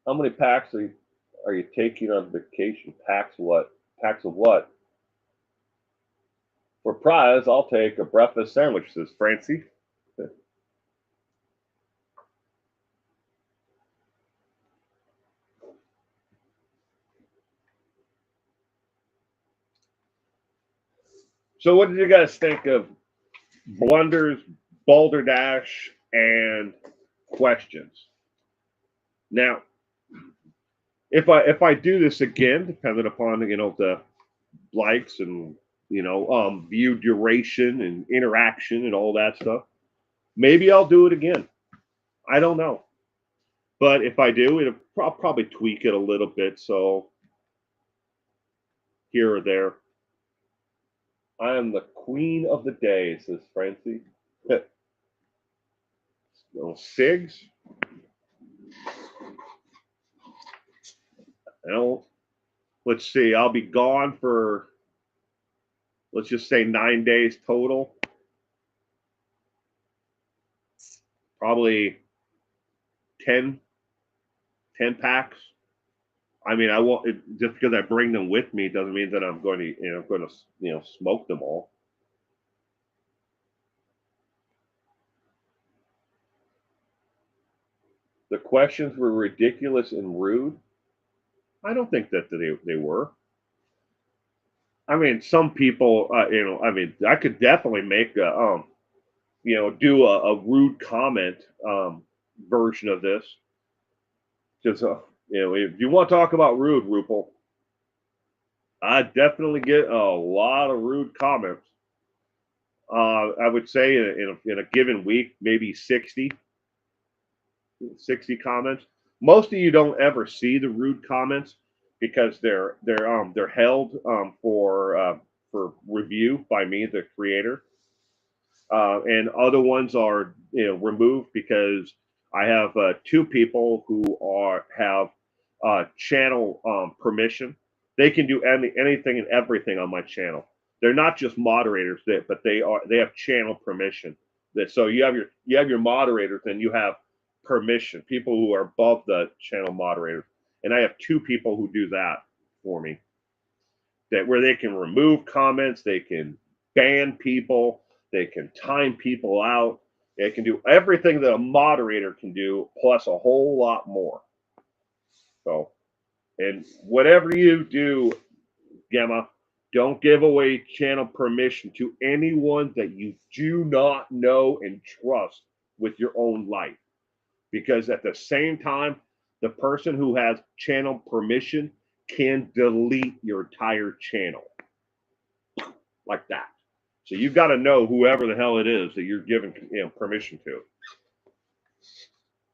How many packs are you taking on vacation? Packs what? Packs of what? For prize, I'll take a breakfast sandwich, says Francie. So, what did you guys think of Blunders, Balderdash, and questions? Now, if I do this again, depending upon the likes and view duration and interaction and all that stuff, maybe I'll do it again. I don't know, but if I do, I'll probably tweak it a little bit. So here or there, I am the queen of the day, says Francie. Little Sigs. You let's see. I'll be gone for, let's just say, 9 days total. Probably 10, 10 packs. I mean, I won't just because I bring them with me doesn't mean that I'm going to smoke them all. The questions were ridiculous and rude. I don't think that they were. I mean, some people, I mean, I could definitely make do a rude comment version of this. Because, if you want to talk about rude, Rupel, I definitely get a lot of rude comments. I would say in a given week, maybe 60 comments. Most of you don't ever see the rude comments because they're held for review by me, the creator, and other ones are removed because I have two people who are have channel permission. They can do anything and everything on my channel. They're not just moderators, but they have channel permission. That so you have your moderators and you have permission. People who are above the channel moderators, and I have two people who do that for me. That where they can remove comments, they can ban people, they can time people out. They can do everything that a moderator can do, plus a whole lot more. So, and whatever you do, Gemma, don't give away channel permission to anyone that you do not know and trust with your own life. Because at the same time, the person who has channel permission can delete your entire channel like that. So you've got to know whoever the hell it is that you're giving permission to.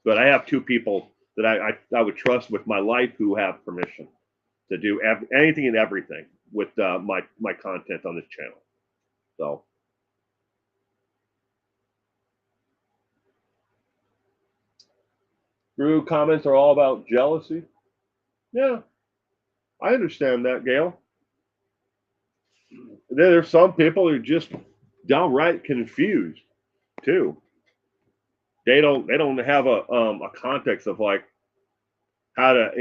But I have two people that I would trust with my life who have permission to do anything and everything with my content on this channel. So Drew comments are all about jealousy. Yeah, I understand that, Gail. There's some people who are just downright confused too. They don't have a context of like how to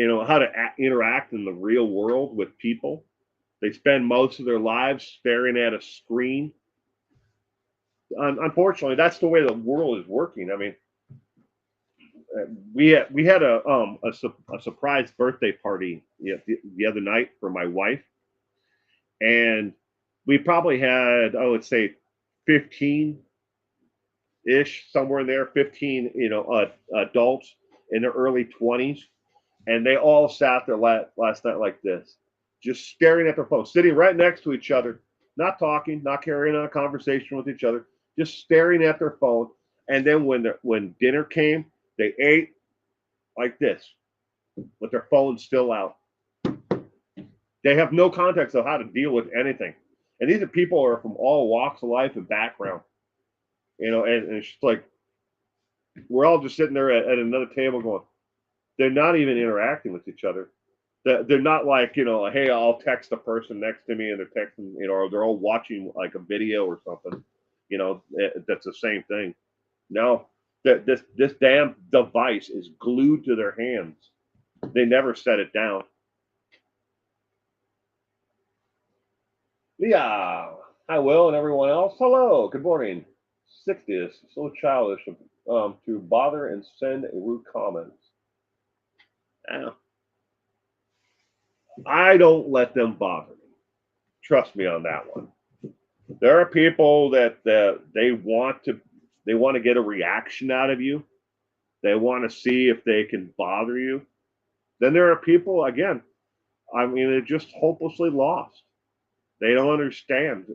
interact in the real world with people. They spend most of their lives staring at a screen. Unfortunately, that's the way the world is working. I mean, we had a surprise birthday party the other night for my wife, and we probably had let's say 15 ish somewhere in there, 15 adults in their early 20s, and they all sat there last night like this, just staring at their phone, sitting right next to each other, not talking, not carrying on a conversation with each other, just staring at their phone. And then when dinner came, they ate like this, with their phones still out. They have no context of how to deal with anything. And these are people who are from all walks of life and background, and it's just like we're all just sitting there at another table going, they're not even interacting with each other. They're not like, hey, I'll text the person next to me and they're texting, or they're all watching like a video or something, that's the same thing. No, that this damn device is glued to their hands. They never set it down. Yeah, hi, Will, and everyone else. Hello, good morning. 60th, so childish to bother and send a rude comment. I don't let them bother me. Trust me on that one. There are people that they want to get a reaction out of you. They want to see if they can bother you. Then there are people, again, I mean, they're just hopelessly lost. They don't understand,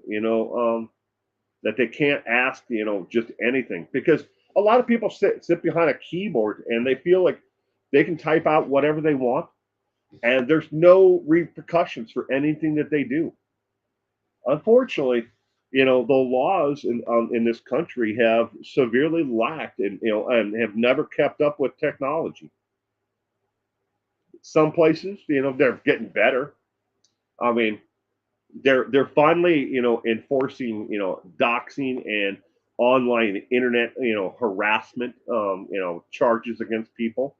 that they can't ask, just anything, because a lot of people sit behind a keyboard and they feel like they can type out whatever they want, and there's no repercussions for anything that they do. Unfortunately, the laws in this country have severely lacked and have never kept up with technology. Some places, they're getting better. I mean, they're finally, enforcing, doxing and online internet, harassment, charges against people.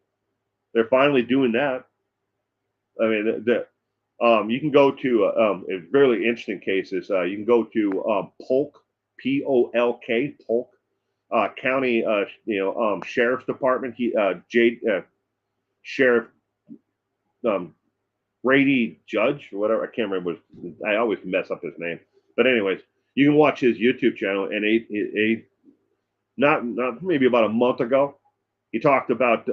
They're finally doing that. I mean, you can go to it's really interesting cases. You can go to Polk, Polk, Polk County, Sheriff's Department. Sheriff Brady Judge or whatever. I can't remember. I always mess up his name. But anyways, you can watch his YouTube channel, and he not maybe about a month ago, he talked about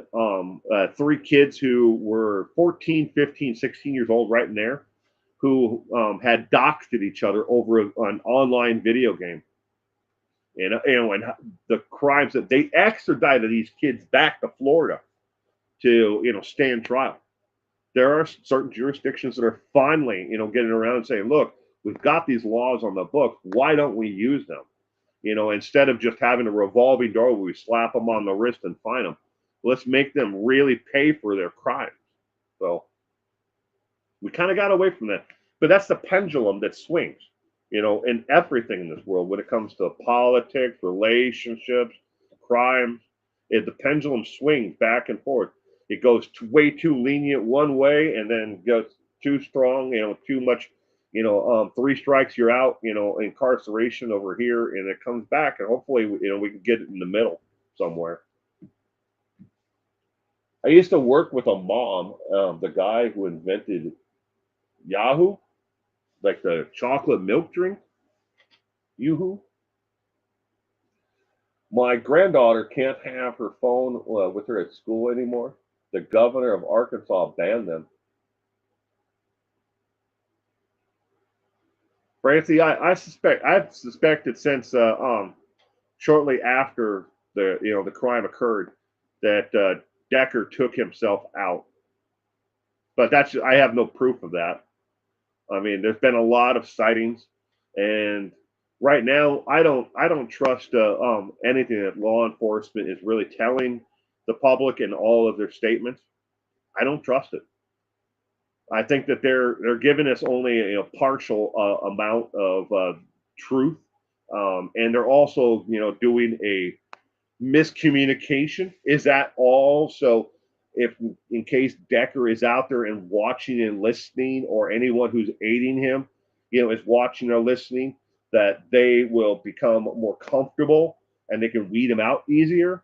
three kids who were 14, 15, 16 years old, right in there, who had doxed each other over an online video game. And the crimes that they extradited these kids back to Florida to stand trial. there are certain jurisdictions that are finally, getting around and saying, look, we've got these laws on the book. Why don't we use them? Instead of just having a revolving door where we slap them on the wrist and fine them, let's make them really pay for their crimes. So we kind of got away from that. But that's the pendulum that swings, in everything in this world when it comes to politics, relationships, crime. The pendulum swings back and forth. It goes way too lenient one way and then goes too strong, too much, three strikes, you're out, incarceration over here. And it comes back. And hopefully, we can get it in the middle somewhere. I used to work with a mom, the guy who invented Yahoo, like the chocolate milk drink, Yoo-hoo. My granddaughter can't have her phone with her at school anymore. The governor of Arkansas banned them. Francie, I've suspected since shortly after the crime occurred that Decker took himself out, but I have no proof of that. I mean, there's been a lot of sightings, and right now, I don't trust anything that law enforcement is really telling the public in all of their statements. I don't trust it. I think that they're giving us only a partial amount of truth, and they're also doing a miscommunication. Is that all? So if in case Decker is out there and watching and listening, or anyone who's aiding him, is watching or listening, that they will become more comfortable and they can weed him out easier.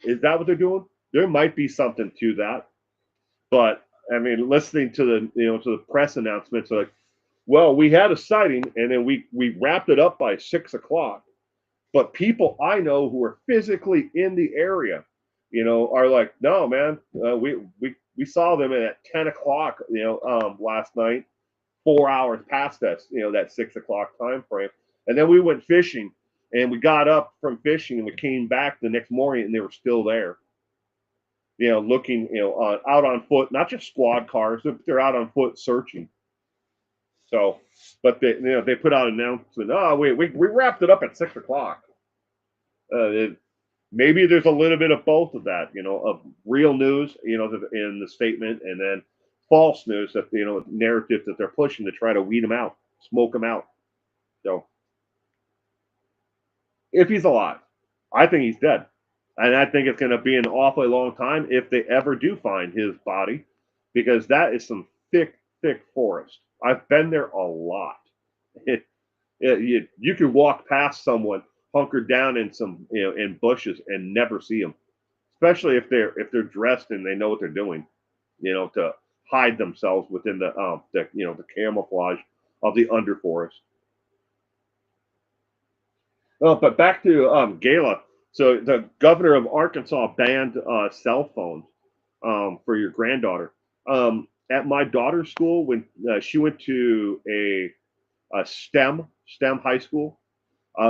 Is that what they're doing? There might be something to that, but I mean, listening to the press announcements, like, well, we had a sighting and then we wrapped it up by 6 o'clock. But people I know who are physically in the area, are like, no, man, we saw them at 10 o'clock, last night, 4 hours past us, that 6 o'clock time frame, and then we went fishing, and we got up from fishing and we came back the next morning and they were still there, looking, out on foot, not just squad cars, but they're out on foot searching. So, but they put out an announcement. Oh, we wrapped it up at 6 o'clock. Maybe there's a little bit of both of that, of real news, in the statement, and then false news, that narrative that they're pushing to try to weed them out, smoke them out. So, if he's alive, I think he's dead, and I think it's going to be an awfully long time if they ever do find his body, because that is some thick, thick forest. I've been there a lot. You can walk past someone hunkered down in some in bushes and never see them, especially if they're dressed and they know what they're doing, to hide themselves within the camouflage of the underforest. But back to Gala. So the governor of Arkansas banned cell phones for your granddaughter. At my daughter's school, when she went to a STEM high school,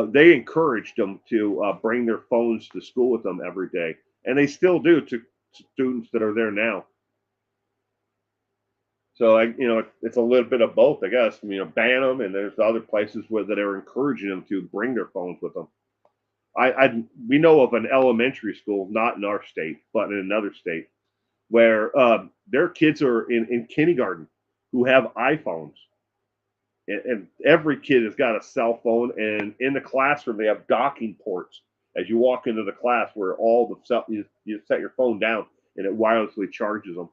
they encouraged them to bring their phones to school with them every day, and they still do to students that are there now. So it's a little bit of both, I guess. Ban them, and there's other places where that are encouraging them to bring their phones with them. We know of an elementary school, not in our state, but in another state, where their kids are in kindergarten who have iPhones, and every kid has got a cell phone, and in the classroom they have docking ports as you walk into the class, where all the stuff you set your phone down and it wirelessly charges them.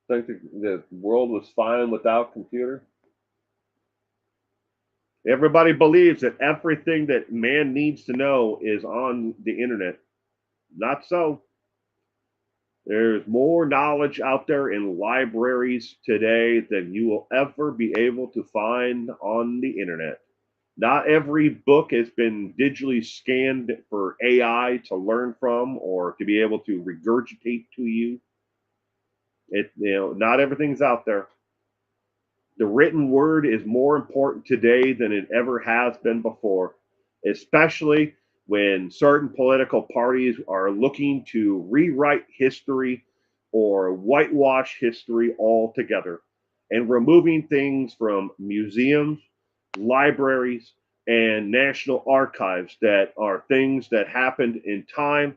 Think the world was fine without computer. Everybody believes that everything that man needs to know is on the internet. Not so. There's more knowledge out there in libraries today than you will ever be able to find on the internet. Not every book has been digitally scanned for AI to learn from or to be able to regurgitate to you. Not everything's out there. The written word is more important today than it ever has been before, especially when certain political parties are looking to rewrite history or whitewash history altogether and removing things from museums, libraries, and national archives that are things that happened in time.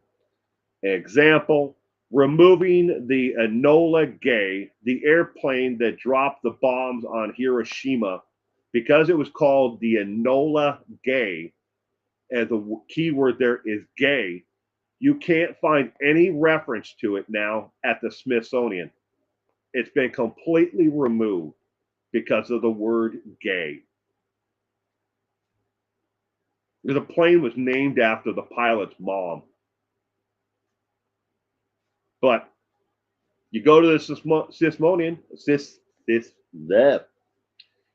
Example, removing the Enola Gay, the airplane that dropped the bombs on Hiroshima, because it was called the Enola Gay, and the key word there is gay, you can't find any reference to it now at the Smithsonian. It's been completely removed because of the word gay. The plane was named after the pilot's mom. But you go to the Smithsonian,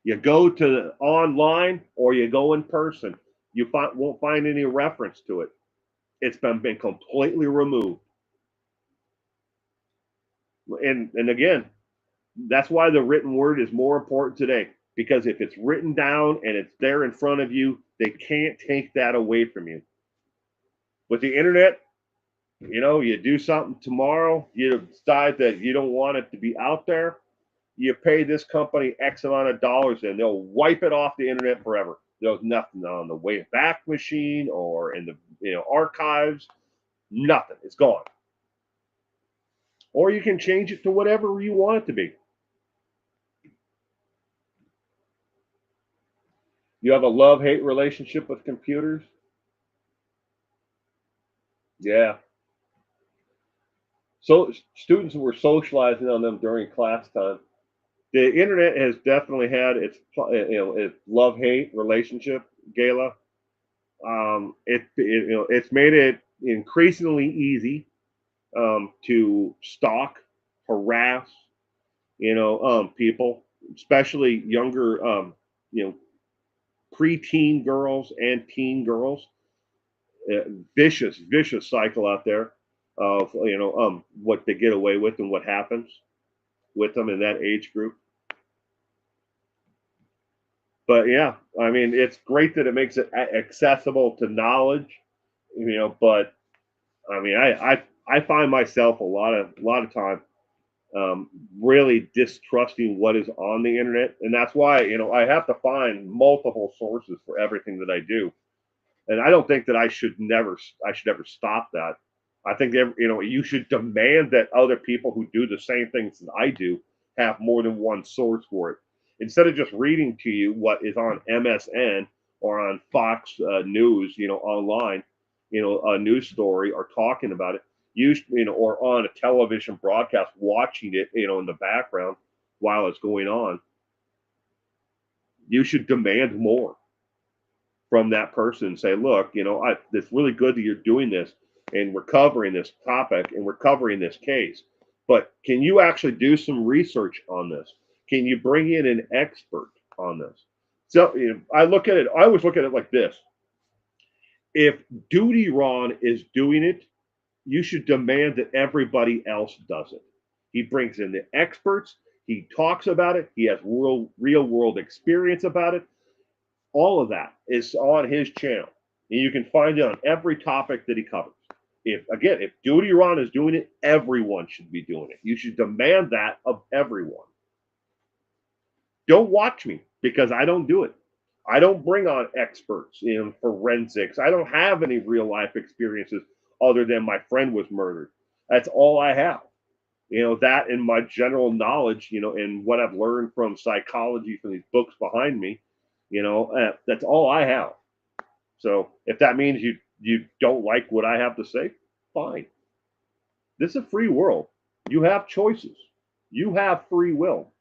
you go to online or you go in person, won't find any reference to it. It's been completely removed. And again, that's why the written word is more important today. Because if it's written down and it's there in front of you, they can't take that away from you. With the internet, you do something tomorrow, you decide that you don't want it to be out there, you pay this company X amount of dollars and they'll wipe it off the internet forever. There's nothing on the way back machine or in the archives. Nothing. It's gone. Or you can change it to whatever you want it to be. You have a love-hate relationship with computers? Yeah. So students were socializing on them during class time. The internet has definitely had its love-hate relationship, Gala. It's made it increasingly easy to stalk, harass, people, especially younger, preteen girls and teen girls. Vicious, vicious cycle out there of what they get away with and what happens with them in that age group. But yeah, I mean, it's great that it makes it accessible to knowledge, But I mean, I find myself a lot of time um, really distrusting what is on the internet, and that's why I have to find multiple sources for everything that I do. And I don't think that I should never stop that. I think you should demand that other people who do the same things that I do have more than one source for it, instead of just reading to you what is on MSN or on Fox News, online, a news story or talking about it. Or on a television broadcast, watching it, in the background while it's going on. You should demand more from that person and say, look, it's really good that you're doing this and we're covering this topic and we're covering this case. But can you actually do some research on this? Can you bring in an expert on this? So I always look at it like this. If Duty Ron is doing it, you should demand that everybody else does it. He brings in the experts, he talks about it, he has real world experience about it. All of that is on his channel. And you can find it on every topic that he covers. If Duty Ron is doing it, everyone should be doing it. You should demand that of everyone. Don't watch me because I don't do it. I don't bring on experts in forensics. I don't have any real life experiences other than my friend was murdered. That's all I have. That and my general knowledge, and what I've learned from psychology from these books behind me, that's all I have. So if that means you don't like what I have to say, fine. This is a free world. You have choices. You have free will.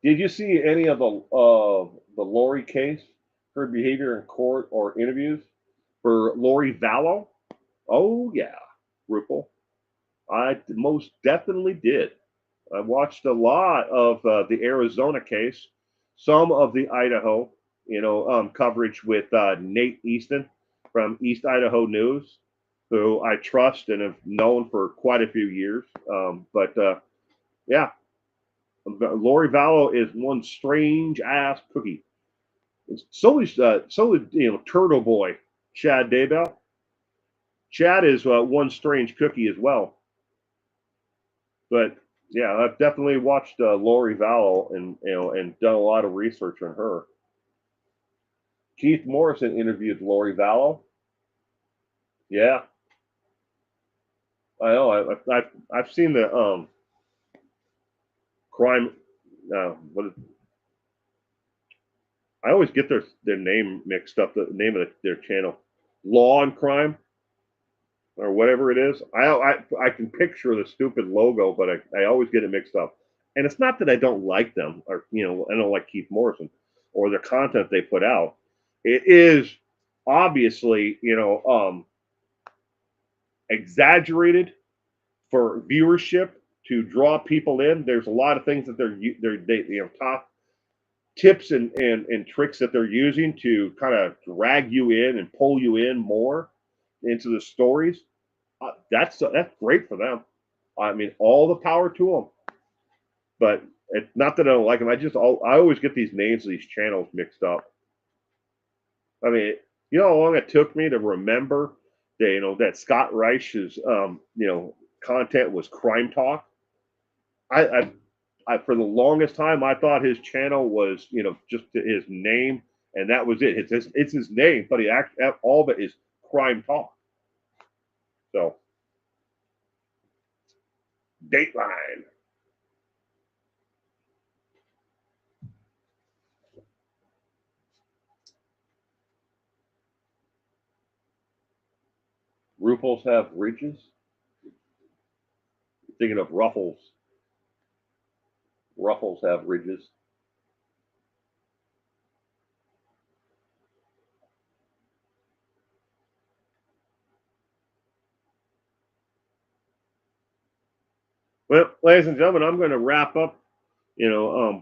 Did you see any of the Lori case, her behavior in court or interviews for Lori Vallow? Oh yeah, Ripple. I most definitely did. I watched a lot of the Arizona case, some of the Idaho, coverage with Nate Easton from East Idaho News, who I trust and have known for quite a few years. But yeah, Lori Vallow is one strange ass cookie. So is Turtle Boy, Chad Daybell. Chad is one strange cookie as well. But yeah, I've definitely watched Lori Vallow and done a lot of research on her. Keith Morrison interviewed Lori Vallow. Yeah, I know. I've seen the crime. What is, I always get their name mixed up. The name of their channel, Law and Crime, or whatever it is. I can picture the stupid logo, but I always get it mixed up. And it's not that I don't like them, or I don't like Keith Morrison or the content they put out. It is obviously exaggerated for viewership to draw people in. There's a lot of things that they top tips and tricks that they're using to kind of drag you in and pull you in more into the stories. That's great for them. I mean, all the power to them. But it's not that I don't like them. I always get these names of these channels mixed up. I mean, you know how long it took me to remember that that Scott Reich's content was crime talk. I, I for the longest time I thought his channel was just his name and that was it. It's his name, but all of it is crime talk. So Dateline. Ruffles have ridges. Thinking of ruffles. Ruffles have ridges. Well, ladies and gentlemen, I'm going to wrap up.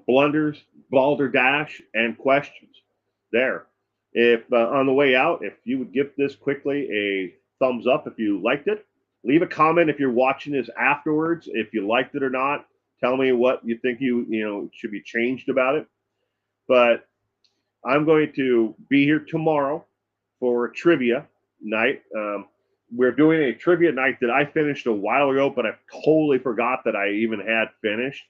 Blunders, Balderdash, and questions. There. If on the way out, if you would give this quickly a thumbs up if you liked it. Leave a comment if you're watching this afterwards, if you liked it or not. Tell me what you think should be changed about it. But I'm going to be here tomorrow for a trivia night. We're doing a trivia night that I finished a while ago, but I totally forgot that I even had finished.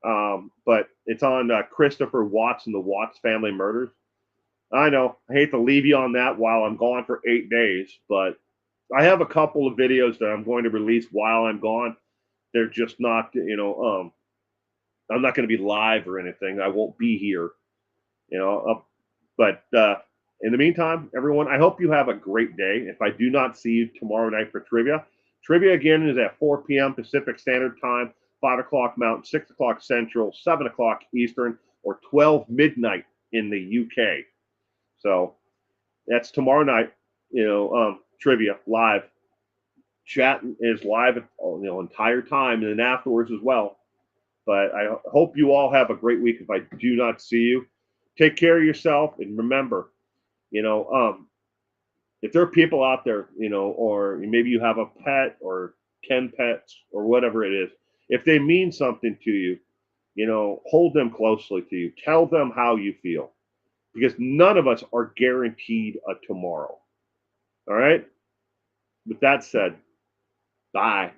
But it's on Christopher Watts and the Watts family murders. I know. I hate to leave you on that while I'm gone for 8 days, but I have a couple of videos that I'm going to release while I'm gone. They're just not, I'm not going to be live or anything. I won't be here, but in the meantime, everyone, I hope you have a great day. If I do not see you tomorrow night for trivia again is at 4 p.m. Pacific Standard Time, 5 o'clock Mountain, 6 o'clock Central, 7 o'clock Eastern, or 12 midnight in the UK. So that's tomorrow night, trivia live. Chat is live, entire time, and then afterwards as well. But I hope you all have a great week. If I do not see you, take care of yourself, and remember, if there are people out there, or maybe you have a pet or 10 pets or whatever it is, if they mean something to you, hold them closely to you. Tell them how you feel because none of us are guaranteed a tomorrow. All right. With that said, bye.